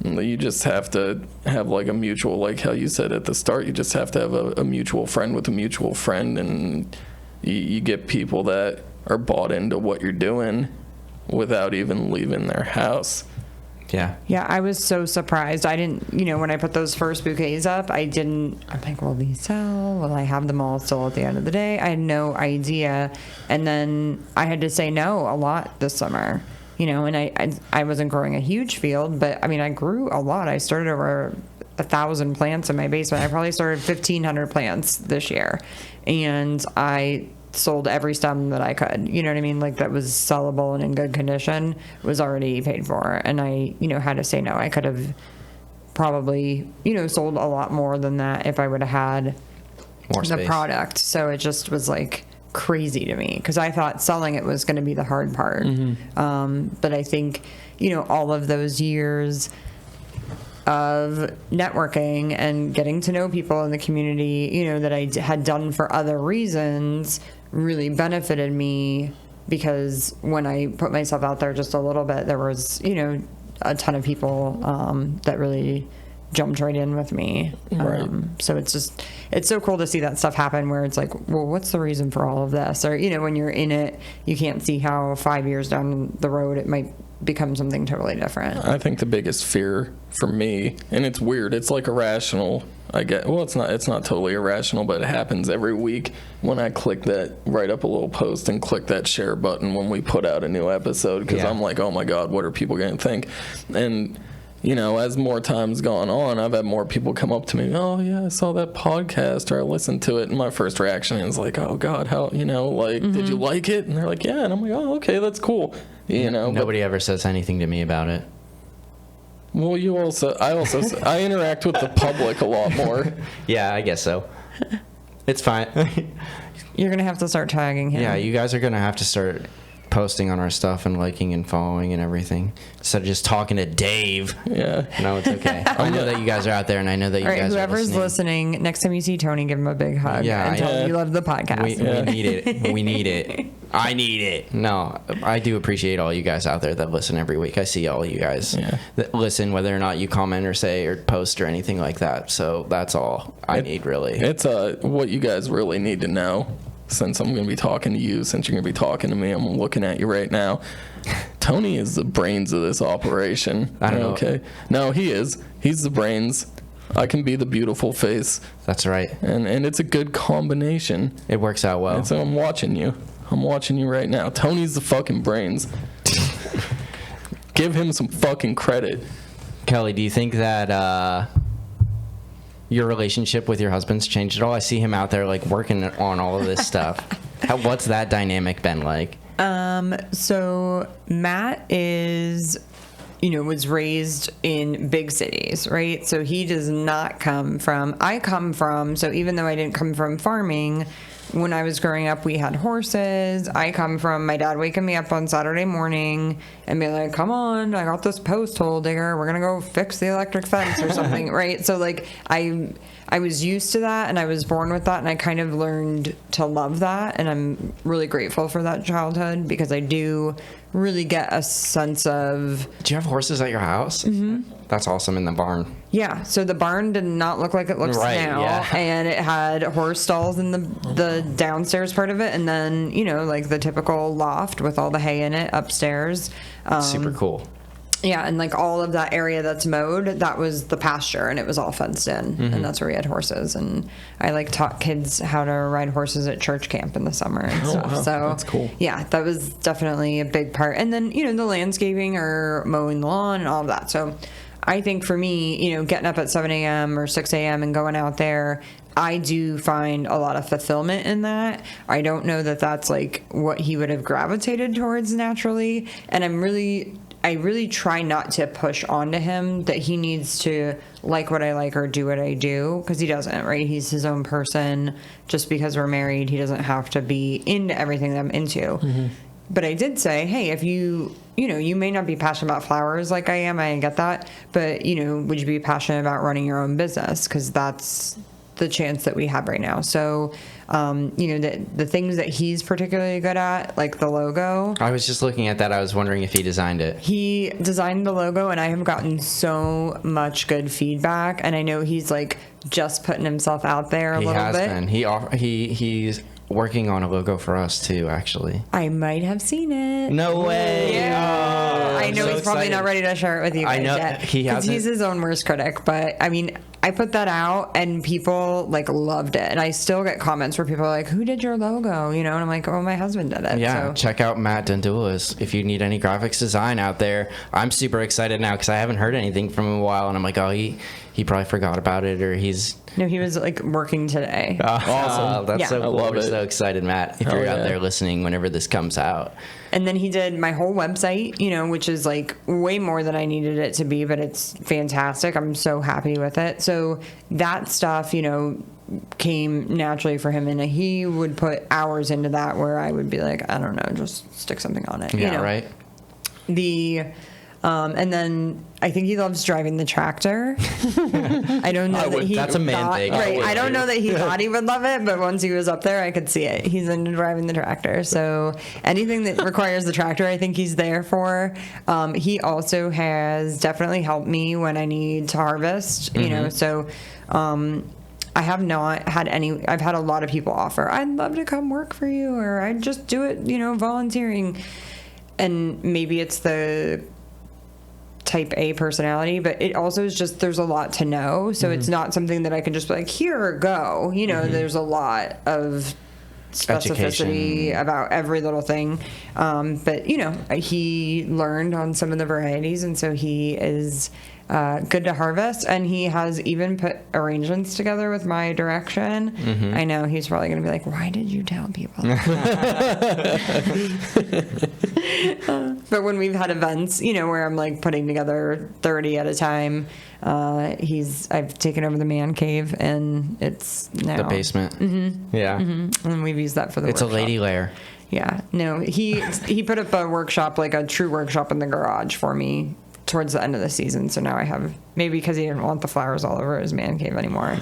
You just have to have like a mutual, like how you said at the start, you just have to have a mutual friend with a mutual friend, and you get people that are bought into what you're doing without even leaving their house. Yeah, I was so surprised. I didn't, you know, when I put those first bouquets up, I'm like, will these sell? Will I have them all still at the end of the day? I had no idea. And then I had to say no a lot this summer, you know, and I wasn't growing a huge field, but I mean, I grew a lot. I started over 1,000 plants in my basement. I probably started 1,500 plants this year. And I sold every stem that I could, you know what I mean? Like that was sellable and in good condition, was already paid for. And I, you know, had to say no. I could have probably, you know, sold a lot more than that if I would have had more the space. product. So it just was like crazy to me because I thought selling it was going to be the hard part. But I think, all of those years of networking and getting to know people in the community, that I had done for other reasons really benefited me because when I put myself out there just a little bit, there was, a ton of people that really jumped right in with me. Right. So it's so cool to see that stuff happen where it's like, well, what's the reason for all of this? Or, when you're in it, you can't see how 5 years down the road it might become something totally different. I think the biggest fear for me, and it's weird, it's like irrational. It's not totally irrational, but it happens every week when I write up a little post and click that share button when we put out a new episode, because I'm like, oh my God, what are people going to think? And, as more time's gone on, I've had more people come up to me, oh yeah, I saw that podcast or I listened to it, and my first reaction is like, oh God, how, did you like it? And they're like, yeah, and I'm like, oh, okay, that's cool. Nobody ever says anything to me about it. Well, I interact with the public a lot more. Yeah, I guess so. It's fine. You're going to have to start tagging him. Yeah, you guys are going to have to start posting on our stuff and liking and following and everything instead of just talking to Dave. Yeah. No, it's okay. I know that you guys are out there, and I know that you guys whoever's are listening. Next time you see Tony, give him a big hug and tell him you love the podcast. We need it. We need it. I need it. No, I do appreciate all you guys out there that listen every week. I see all you guys that listen, whether or not you comment or say or post or anything like that. So that's all I need, really. It's what you guys really need to know. Since I'm going to be talking to you, since you're going to be talking to me, I'm looking at you right now. Tony is the brains of this operation. I don't know. Okay. No, he is. He's the brains. I can be the beautiful face. That's right. And it's a good combination. It works out well. And so I'm watching you. I'm watching you right now. Tony's the fucking brains. Give him some fucking credit. Kelly, do you think that your relationship with your husband's changed at all? I see him out there working on all of this stuff. What's that dynamic been like? So Matt is, was raised in big cities, right? So he does not so even though I didn't come from farming, when I was growing up, we had horses. I come from my dad waking me up on Saturday morning and being like, come on, I got this post hole digger. We're going to go fix the electric fence or something, right? So, I was used to that, and I was born with that, and I kind of learned to love that, and I'm really grateful for that childhood because I do really get a sense of... Do you have horses at your house? Mm-hmm. That's awesome, in the barn. Yeah, so the barn did not look like it looks now, and it had horse stalls in the downstairs part of it, and then, the typical loft with all the hay in it upstairs. Super cool. Yeah, and all of that area that's mowed, that was the pasture, and it was all fenced in, and that's where we had horses. And I taught kids how to ride horses at church camp in the summer and stuff. Wow, so that's cool. Yeah, that was definitely a big part. And then the landscaping or mowing the lawn and all of that. So I think for me, getting up at 7 a.m. or 6 a.m. and going out there, I do find a lot of fulfillment in that. I don't know that that's what he would have gravitated towards naturally, and I really try not to push onto him that he needs to like what I like or do what I do, because he doesn't, right? He's his own person. Just because we're married, he doesn't have to be into everything that I'm into. Mm-hmm. But I did say, hey, if you may not be passionate about flowers like I am, I get that, but, would you be passionate about running your own business? Because that's the chance that we have right now. So, the things that he's particularly good at, like the logo. I was just looking at that. I was wondering if he designed it. He designed the logo, and I have gotten so much good feedback. And I know he's just putting himself out there a little bit. He has been. He's working on a logo for us too, actually. I might have seen it. No way. Yeah. Oh, I know he's probably not ready to share it with you guys yet. He hasn't. Because he's his own worst critic. But I mean, I put that out and people loved it. And I still get comments where people are like, who did your logo? And I'm like, oh, my husband did it. Yeah, so check out Matt Dundulis if you need any graphics design out there. I'm super excited now because I haven't heard anything from him in a while. And I'm like, oh, he probably forgot about it, or he's... No, he was working today. Awesome. That's so cool. I love We're it. so excited, Matt, if you're out there listening whenever this comes out. And then he did my whole website, which is way more than I needed it to be, but it's fantastic. I'm so happy with it. So that stuff, came naturally for him, and he would put hours into that where I would be like, I don't know, just stick something on it. Yeah, right. And then I think he loves driving the tractor. I don't know that he that's a man thought, thing. right? I don't know that he thought he would love it, but once he was up there, I could see it. He's into driving the tractor. So anything that requires the tractor, I think he's there for. He also has definitely helped me when I need to harvest. You know, so. I have not had any. I've had a lot of people offer, I'd love to come work for you, or I'd just do it, you know, volunteering. And maybe it's the type A personality, but it also is just, there's a lot to know. So it's not something that I can just be like, here, go. You know, there's a lot of specificity about every little thing. But, you know, he learned on some of the varieties, and so he is good to harvest, and he has even put arrangements together with my direction. I know he's probably going to be like, why did you tell people? But when we've had events, you know, where I'm like putting together 30 at a time, I've taken over the man cave, and it's now The basement. Yeah. and we've used that for the It's workshop. a lady lair. Yeah, no, he put up a workshop, like a true workshop in the garage for me towards the end of the season. So now I have, maybe because he didn't want the flowers all over his man cave anymore,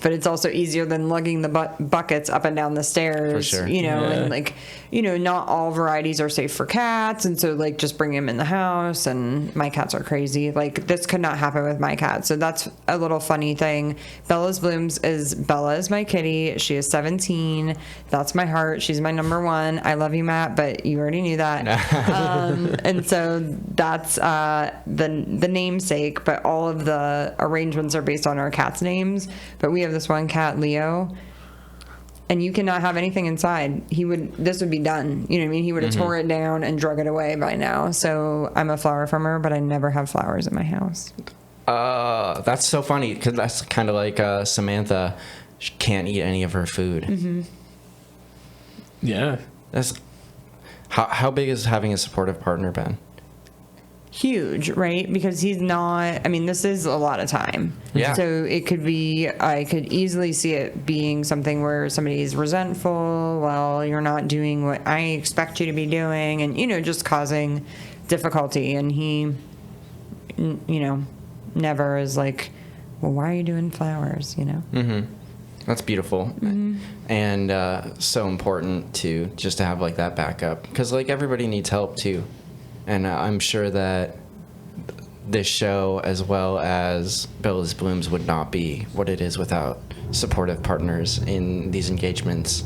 but it's also easier than lugging the buckets up and down the stairs, For sure. you know, and like, you know, not all varieties are safe for cats. And so like, just bring them in the house, and my cats are crazy. Like, this could not happen with my cat. So that's a little funny thing. Bella's Blooms Bella is my kitty. She is 17. That's my heart. She's my number one. I love you, Matt, but you already knew that. And so that's the namesake, but all of the arrangements are based on our cats' names. But we have this one cat, Leo, and you cannot have anything inside. This would be done. You know what I mean? He would have tore it down and drug it away by now. So I'm a flower farmer, but I never have flowers in my house. That's so funny, because that's kind of like Samantha. She can't eat any of her food. Yeah. That's how big is having a supportive partner been? Huge, right? Because he's not, I mean, this is a lot of time. Yeah. So it could be, I could easily see it being something where somebody's resentful, well, you're not doing what I expect you to be doing, and, you know, just causing difficulty. And he, you know, never is like, well, why are you doing flowers, you know? That's beautiful. And so important to just to have like that backup, because like everybody needs help too. And I'm sure that this show, as well as Bella's Blooms, would not be what it is without supportive partners in these engagements.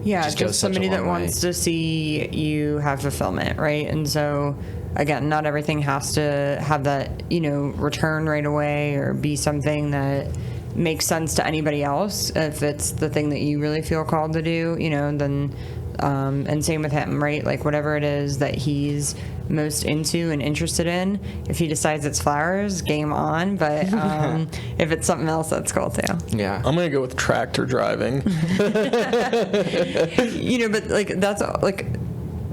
Yeah, Just goes just such a somebody that long wants to see you have fulfillment, right? And so, again, not everything has to have that, you know, return right away or be something that makes sense to anybody else. If it's the thing that you really feel called to do, you know, then, and same with him, right? Like, whatever it is that he's most into and interested in, if he decides it's flowers, game on. But if it's something else, that's cool too. Yeah. I'm going to go with tractor driving. You know, but like, that's like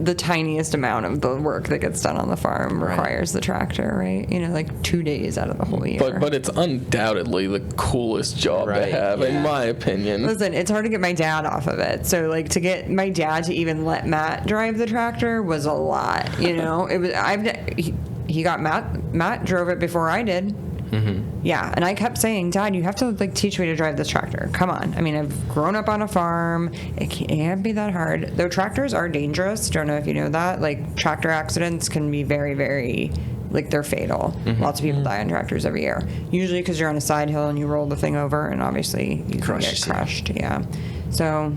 the tiniest amount of the work that gets done on the farm requires the tractor, right? You know, like 2 days out of the whole year. But it's undoubtedly the coolest job to have, in my opinion. Listen, it's hard to get my dad off of it. So, like, to get my dad to even let Matt drive the tractor was a lot. You know, it was. He got Matt drove it before I did. Yeah, and I kept saying, Dad, you have to like teach me to drive this tractor. Come on. I mean, I've grown up on a farm. It can't be that hard. Though tractors are dangerous. Don't know if you know that. Like, tractor accidents can be very, very, like, they're fatal. Lots of people die on tractors every year. Usually because you're on a side hill and you roll the thing over, and obviously you can get crushed. Yeah. So,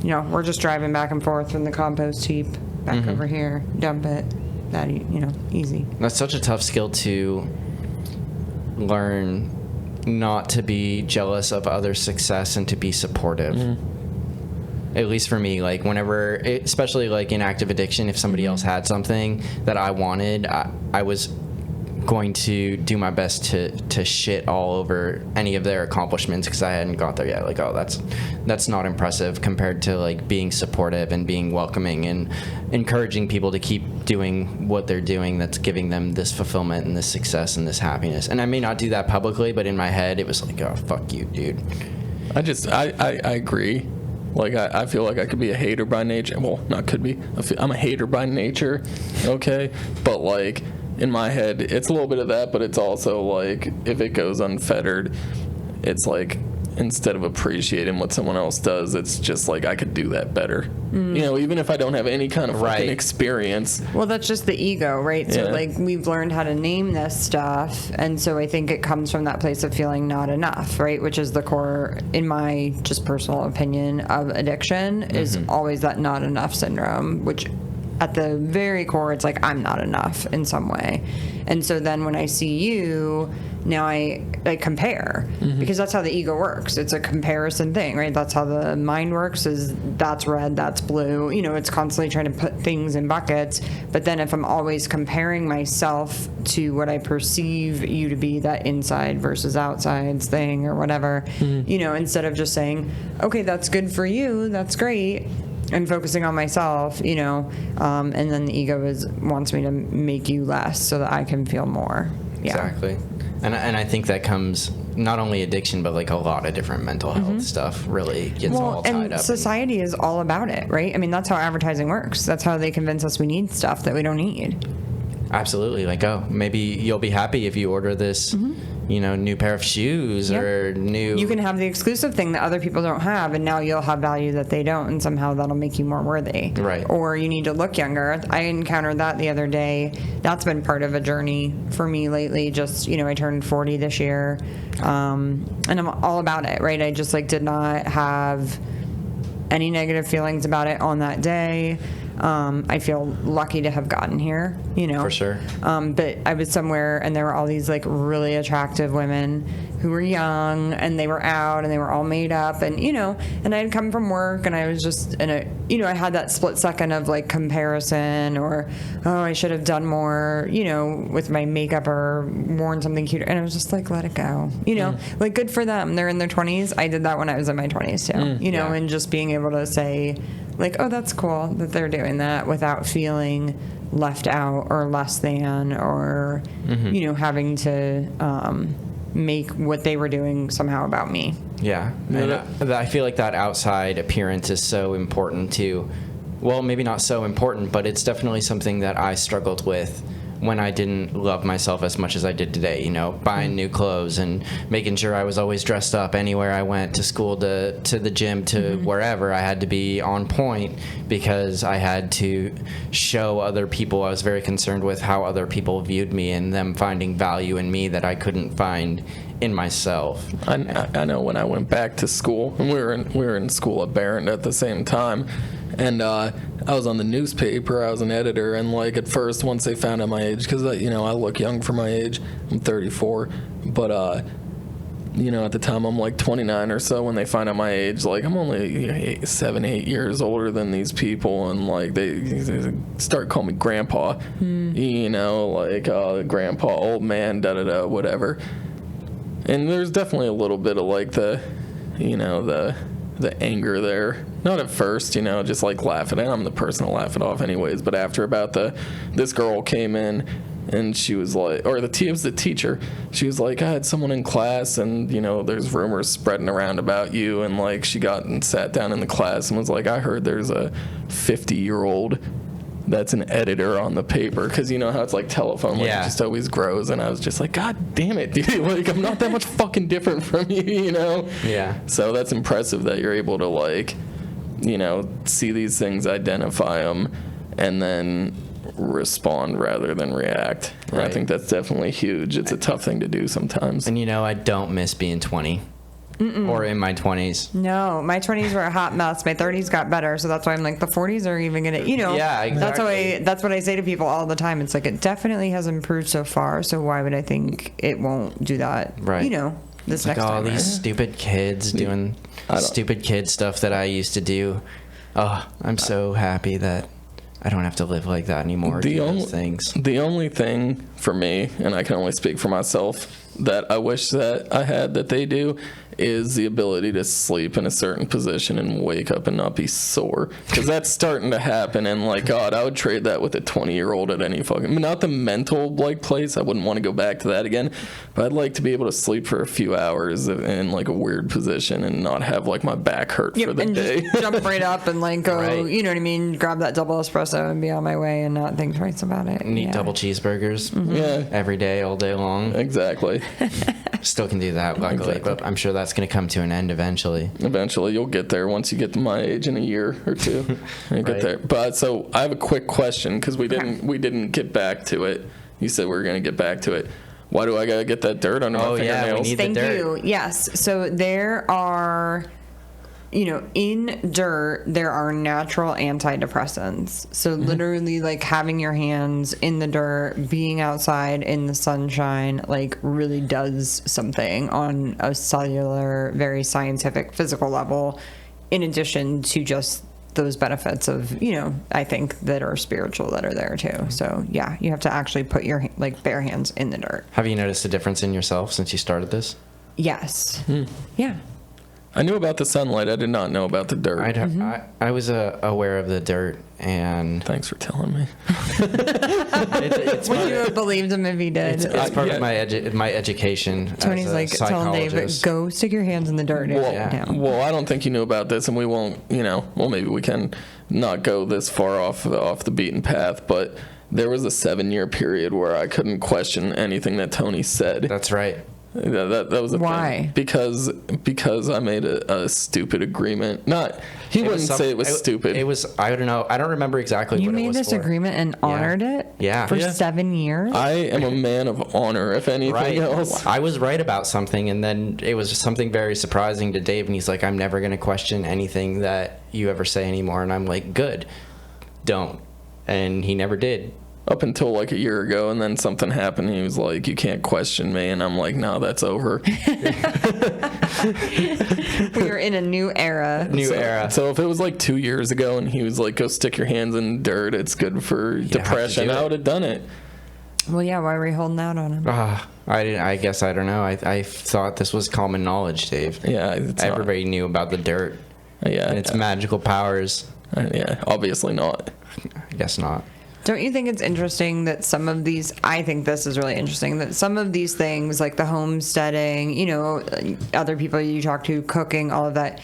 you know, we're just driving back and forth from the compost heap back over here, dump it. That, you know, easy. That's such a tough skill to learn, not to be jealous of others' success and to be supportive. At least for me, like, whenever, especially like in active addiction, if somebody else had something that I wanted, I was going to do my best to shit all over any of their accomplishments because I hadn't got there yet. Like, oh, that's not impressive compared to like being supportive and being welcoming and encouraging people to keep doing what they're doing that's giving them this fulfillment and this success and this happiness. And I may not do that publicly, but in my head it was like, oh, fuck you, dude. I agree. Like, I feel like I could be a hater by nature. Well, not could be. I'm a hater by nature, okay? But, like, in my head, it's a little bit of that, but it's also, like, if it goes unfettered, it's like, instead of appreciating what someone else does, it's just like, I could do that better. You know, even if I don't have any kind of fucking experience. Well, that's just the ego, right? So, Yeah. like, we've learned how to name this stuff, and so I think it comes from that place of feeling not enough, right? Which is the core, in my just personal opinion, of addiction, is always that not enough syndrome, which at the very core, it's like, I'm not enough in some way. And so then when I see you, now I compare, because that's how the ego works. It's a comparison thing, right? That's how the mind works, is that's red, that's blue. You know, it's constantly trying to put things in buckets. But then if I'm always comparing myself to what I perceive you to be, that inside versus outside thing or whatever, you know, instead of just saying, okay, that's good for you, that's great, and focusing on myself, you know, and then the ego wants me to make you less so that I can feel more. Yeah. Exactly. And I think that comes not only addiction, but like a lot of different mental health stuff really gets all tied and up. Society is all about it, right? I mean, that's how advertising works. That's how they convince us we need stuff that we don't need. Absolutely. Like, oh, maybe you'll be happy if you order this, you know, new pair of shoes or new. You can have the exclusive thing that other people don't have, and now you'll have value that they don't, and somehow that'll make you more worthy. Right. Or you need to look younger. I encountered that the other day. That's been part of a journey for me lately. Just, you know, I turned 40 this year, and I'm all about it, right? I just, like, did not have any negative feelings about it on that day. I feel lucky to have gotten here, you know. For sure. But I was somewhere and there were all these like really attractive women who were young and they were out and they were all made up and, you know, and I had come from work and I was just in a, you know, I had that split second of like comparison or, oh, I should have done more, you know, with my makeup or worn something cuter. And I was just like, let it go, you know, like good for them. They're in their 20s. I did that when I was in my 20s too, you know, and just being able to say, like, oh, that's cool that they're doing that without feeling left out or less than or, you know, having to make what they were doing somehow about me. Yeah. And I feel like that outside appearance is so important to, well, maybe not so important, but it's definitely something that I struggled with when I didn't love myself as much as I did today, you know, buying new clothes and making sure I was always dressed up anywhere I went, to school, to the gym, to wherever. I had to be on point because I had to show other people. I was very concerned with how other people viewed me and them finding value in me that I couldn't find in myself. I know when I went back to school, and we were in school at Barron at the same time, and I was on the newspaper. I was an editor, and like at first, once they found out my age, because you know I look young for my age, I'm 34, but you know at the time I'm like 29 or so. When they find out my age, like I'm only 7-8 years older than these people, and like they start calling me grandpa, you know, like grandpa, old man, da da da, whatever. And there's definitely a little bit of like the, you know, the anger there. Not at first, you know, just like laughing. I'm the person to laugh it off anyways. But after about this girl came in and she was like, or it was the teacher. She was like, I had someone in class and, you know, there's rumors spreading around about you. And like she got and sat down in the class and was like, I heard there's a 50-year-old that's an editor on the paper, because you know how it's like telephone, like it just always grows. And I was just like, God damn it, dude, like I'm not that much fucking different from you, you know? Yeah. So that's impressive that you're able to like, you know, see these things, identify them, and then respond rather than react. And I think that's definitely huge. It's a tough thing to do sometimes. And you know, I don't miss being 20. Or in my 20s. No, my 20s were a hot mess. My 30s got better, so that's why I'm like, the 40s are even gonna, you know. Yeah, exactly. That's what I say to people all the time. It's like, it definitely has improved so far, so why would I think it won't do that? Right. You know, this Like next all time. these stupid kids doing stupid kid stuff that I used to do. Oh, I'm so happy that I don't have to live like that anymore. The only thing for me, and I can only speak for myself, that I wish that I had that they do is the ability to sleep in a certain position and wake up and not be sore, because that's starting to happen. And like, God, I would trade that with a 20-year-old at any fucking, not the mental like place, I wouldn't want to go back to that again, but I'd like to be able to sleep for a few hours in like a weird position and not have like my back hurt for the and day. just jump right up and like go, Right. you know what I mean, grab that double espresso and be on my way and not think twice about it. Need double cheeseburgers Yeah, every day, all day long. exactly. Still can do that, luckily, Exactly. but I'm sure that's going to come to an end eventually. Eventually, you'll get there once you get to my age in a year or two. You get Right. there. But so I have a quick question, because we didn't get back to it. You said we were going to get back to it. Why do I gotta get that dirt under Oh, my yeah, we fingernails? need the Thank dirt. you. Yes. So there are, in dirt, there are natural antidepressants. So literally, like having your hands in the dirt, being outside in the sunshine, like really does something on a cellular, very scientific, physical level, in addition to just those benefits of, I think that are spiritual that are there too. So yeah, you have to actually put your like bare hands in the dirt. Have you noticed a difference in yourself since you started this? Yes. Yeah. I knew about the sunlight. I did not know about the dirt. I was aware of the dirt, and Thanks for telling me. it's Would part, you have believed him if he did? it's part Yeah. of my education. Tony's as a like telling Dave, psychologist. go stick your hands in the dirt and Well, get it down. well, I don't think you knew about this, and we won't, well, maybe we can not go this far off the beaten path, but there was a 7-year period where I couldn't question anything that Tony said. That's right. That was a Why? thing. Because I made a stupid agreement. He wouldn't say it was stupid. It was, I don't know. I don't remember exactly You what it made was this for. agreement and honored it Yeah. for Yeah. 7 years? I am a man of honor, if anything Right. else. I was right about something, and then it was something very surprising to Dave, and he's like, I'm never going to question anything that you ever say anymore. And I'm like, good. Don't. And he never did. Up until like a year ago, and then something happened. He was like, "You can't question me," and I'm like, "No, that's over." We are in a new era. New era. So if it was like 2 years ago, and he was like, "Go stick your hands in dirt. It's good for have to depression," do I it. would have done it. Well, yeah, why are we holding out on him? I guess I don't know. I thought this was common knowledge, Dave. Yeah, it's Everybody knew about the dirt Not. Yeah, and its magical powers. yeah, obviously not. I guess not. Don't you think it's interesting that some of these, I think this is really interesting, that some of these things, like the homesteading, other people you talk to, cooking, all of that,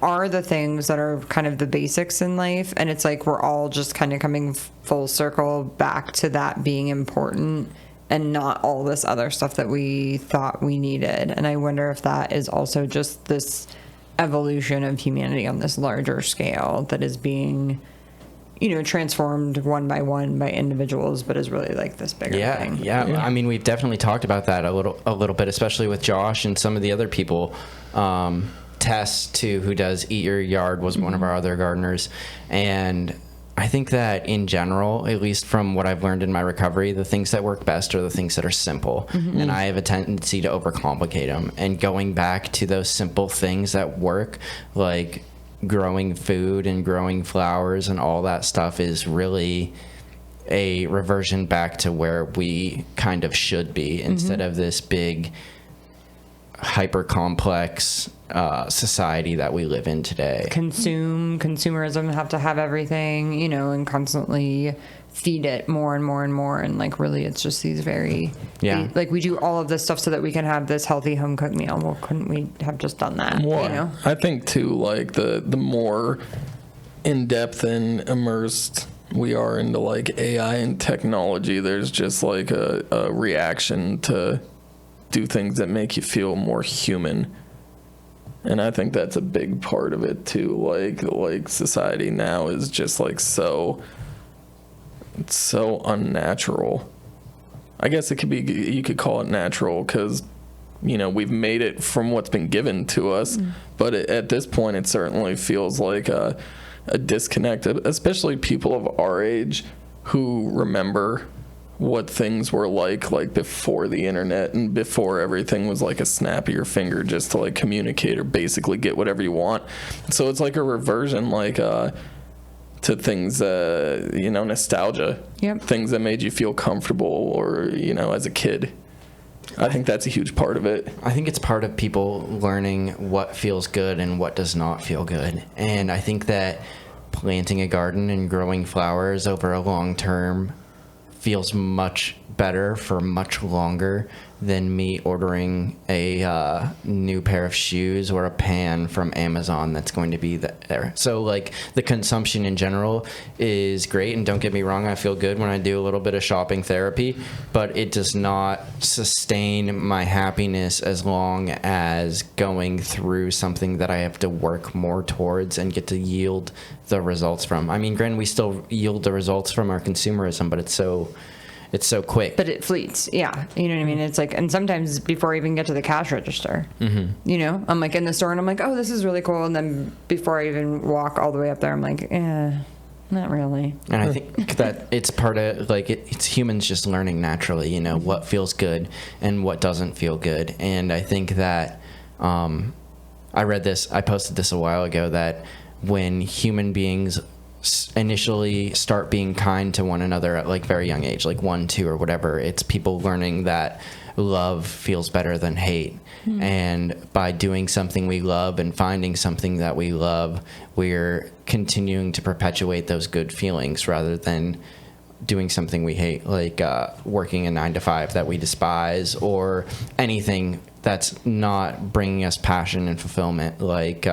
are the things that are kind of the basics in life. And it's like we're all just kind of coming full circle back to that being important and not all this other stuff that we thought we needed. And I wonder if that is also just this evolution of humanity on this larger scale that is being transformed one by one by individuals, but is really like this bigger thing. Yeah. I mean, we've definitely talked about that a little bit, especially with Josh and some of the other people. Tess, too, who does Eat Your Yard, was one of our other gardeners. And I think that in general, at least from what I've learned in my recovery, the things that work best are the things that are simple. And I have a tendency to overcomplicate them. And going back to those simple things that work, like growing food and growing flowers and all that stuff, is really a reversion back to where we kind of should be, instead of this big hyper complex society that we live in today. Consumerism, have to have everything, and constantly feed it more and more and more. And like, really, it's just these very, like we do all of this stuff so that we can have this healthy home cooked meal. Well, couldn't we have just done that? Well, I think too, like the more in depth and immersed we are into like AI and technology, there's just like a reaction to do things that make you feel more human. And I think that's a big part of it too. Like society now is just like it's so unnatural. I guess you could call it natural because, we've made it from what's been given to us. But at this point, it certainly feels like a disconnect, especially people of our age who remember what things were like before the internet and before everything was like a snap of your finger just to like communicate or basically get whatever you want. So it's like a reversion to things, nostalgia. Yep. Things that made you feel comfortable or, as a kid. I think that's a huge part of it. I think it's part of people learning what feels good and what does not feel good. And I think that planting a garden and growing flowers over a long term feels much better for much longer than me ordering a new pair of shoes or a pan from Amazon that's going to be there. So like the consumption in general is great, and don't get me wrong, I feel good when I do a little bit of shopping therapy, but it does not sustain my happiness as long as going through something that I have to work more towards and get to yield the results from. I mean, granted, we still yield the results from our consumerism, but it's so quick. But it fleets. Yeah. You know what I mean? It's like, and sometimes before I even get to the cash register, you know, I'm like in the store and I'm like, oh, this is really cool. And then before I even walk all the way up there, I'm like, not really. And I think that it's part of, like, it's humans just learning naturally, you know, what feels good and what doesn't feel good. And I think that, I posted this a while ago, that when human beings initially start being kind to one another at like very young age, like 1, 2 or whatever, it's people learning that love feels better than hate. And by doing something we love and finding something that we love, we're continuing to perpetuate those good feelings rather than doing something we hate, like working a 9 to 5 that we despise, or anything that's not bringing us passion and fulfillment, like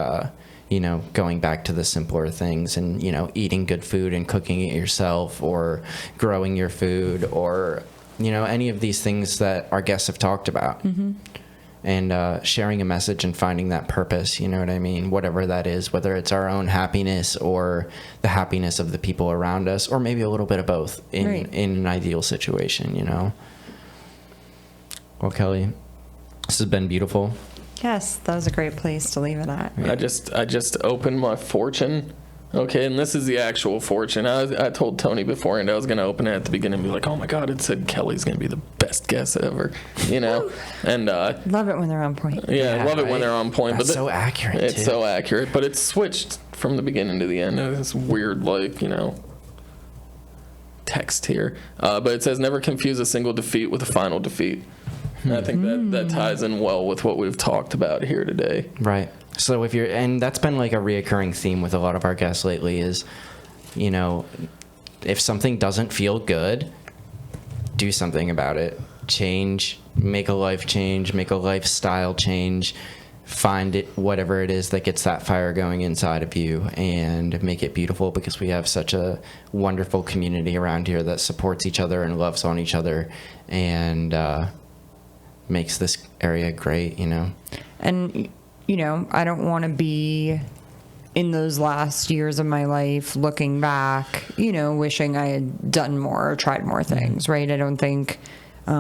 you know, going back to the simpler things and, you know, eating good food and cooking it yourself, or growing your food, or, you know, any of these things that our guests have talked about. And sharing a message and finding that purpose, you know what I mean? Whatever that is, whether it's our own happiness or the happiness of the people around us, or maybe a little bit of both in an ideal situation, you know? Well, Kelly, this has been beautiful. Yes, that was a great place to leave it at. I just opened my fortune. Okay, and this is the actual fortune. I told Tony beforehand I was going to open it at the beginning and be like, oh my God, it said Kelly's going to be the best guest ever, you know? And love it when they're on point. yeah, love it when they're on point. That's so accurate, It's too. so accurate, but it's switched from the beginning to the end. It's weird, like, you know, text here. But it says, never confuse a single defeat with a final defeat. And I think that ties in well with what we've talked about here today. Right. So and that's been like a reoccurring theme with a lot of our guests lately is, you know, if something doesn't feel good, do something about it. Change, make a life change, make a lifestyle change, find it, whatever it is that gets that fire going inside of you, and make it beautiful, because we have such a wonderful community around here that supports each other and loves on each other, and makes this area great, you know. And, you know, I don't want to be in those last years of my life looking back, you know, wishing I had done more or tried more things, right? I don't think, I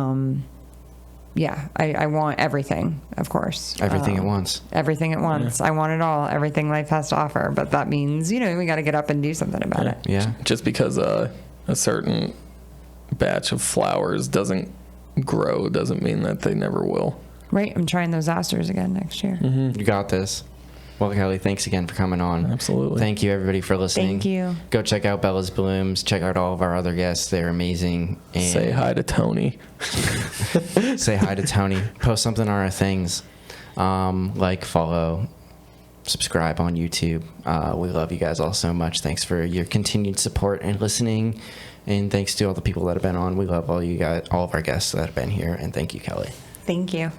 want everything, of course. Everything at once. Everything at once. I want it all. Everything life has to offer. But that means, you know, we got to get up and do something about it. Yeah. Just because a certain batch of flowers doesn't grow doesn't mean that they never will. Right. I'm trying those asters again next year. You got this. Well, Kelly, thanks again for coming on. Absolutely. Thank you, everybody, for listening. Thank you. Go check out Bella's Blooms. Check out all of our other guests. They're amazing. And Say hi to Tony. say hi to Tony. Post something on our things. Like, follow, subscribe on YouTube. We love you guys all so much. Thanks for your continued support and listening. And thanks to all the people that have been on. We love all you guys, all of our guests that have been here. And thank you, Kelly. Thank you.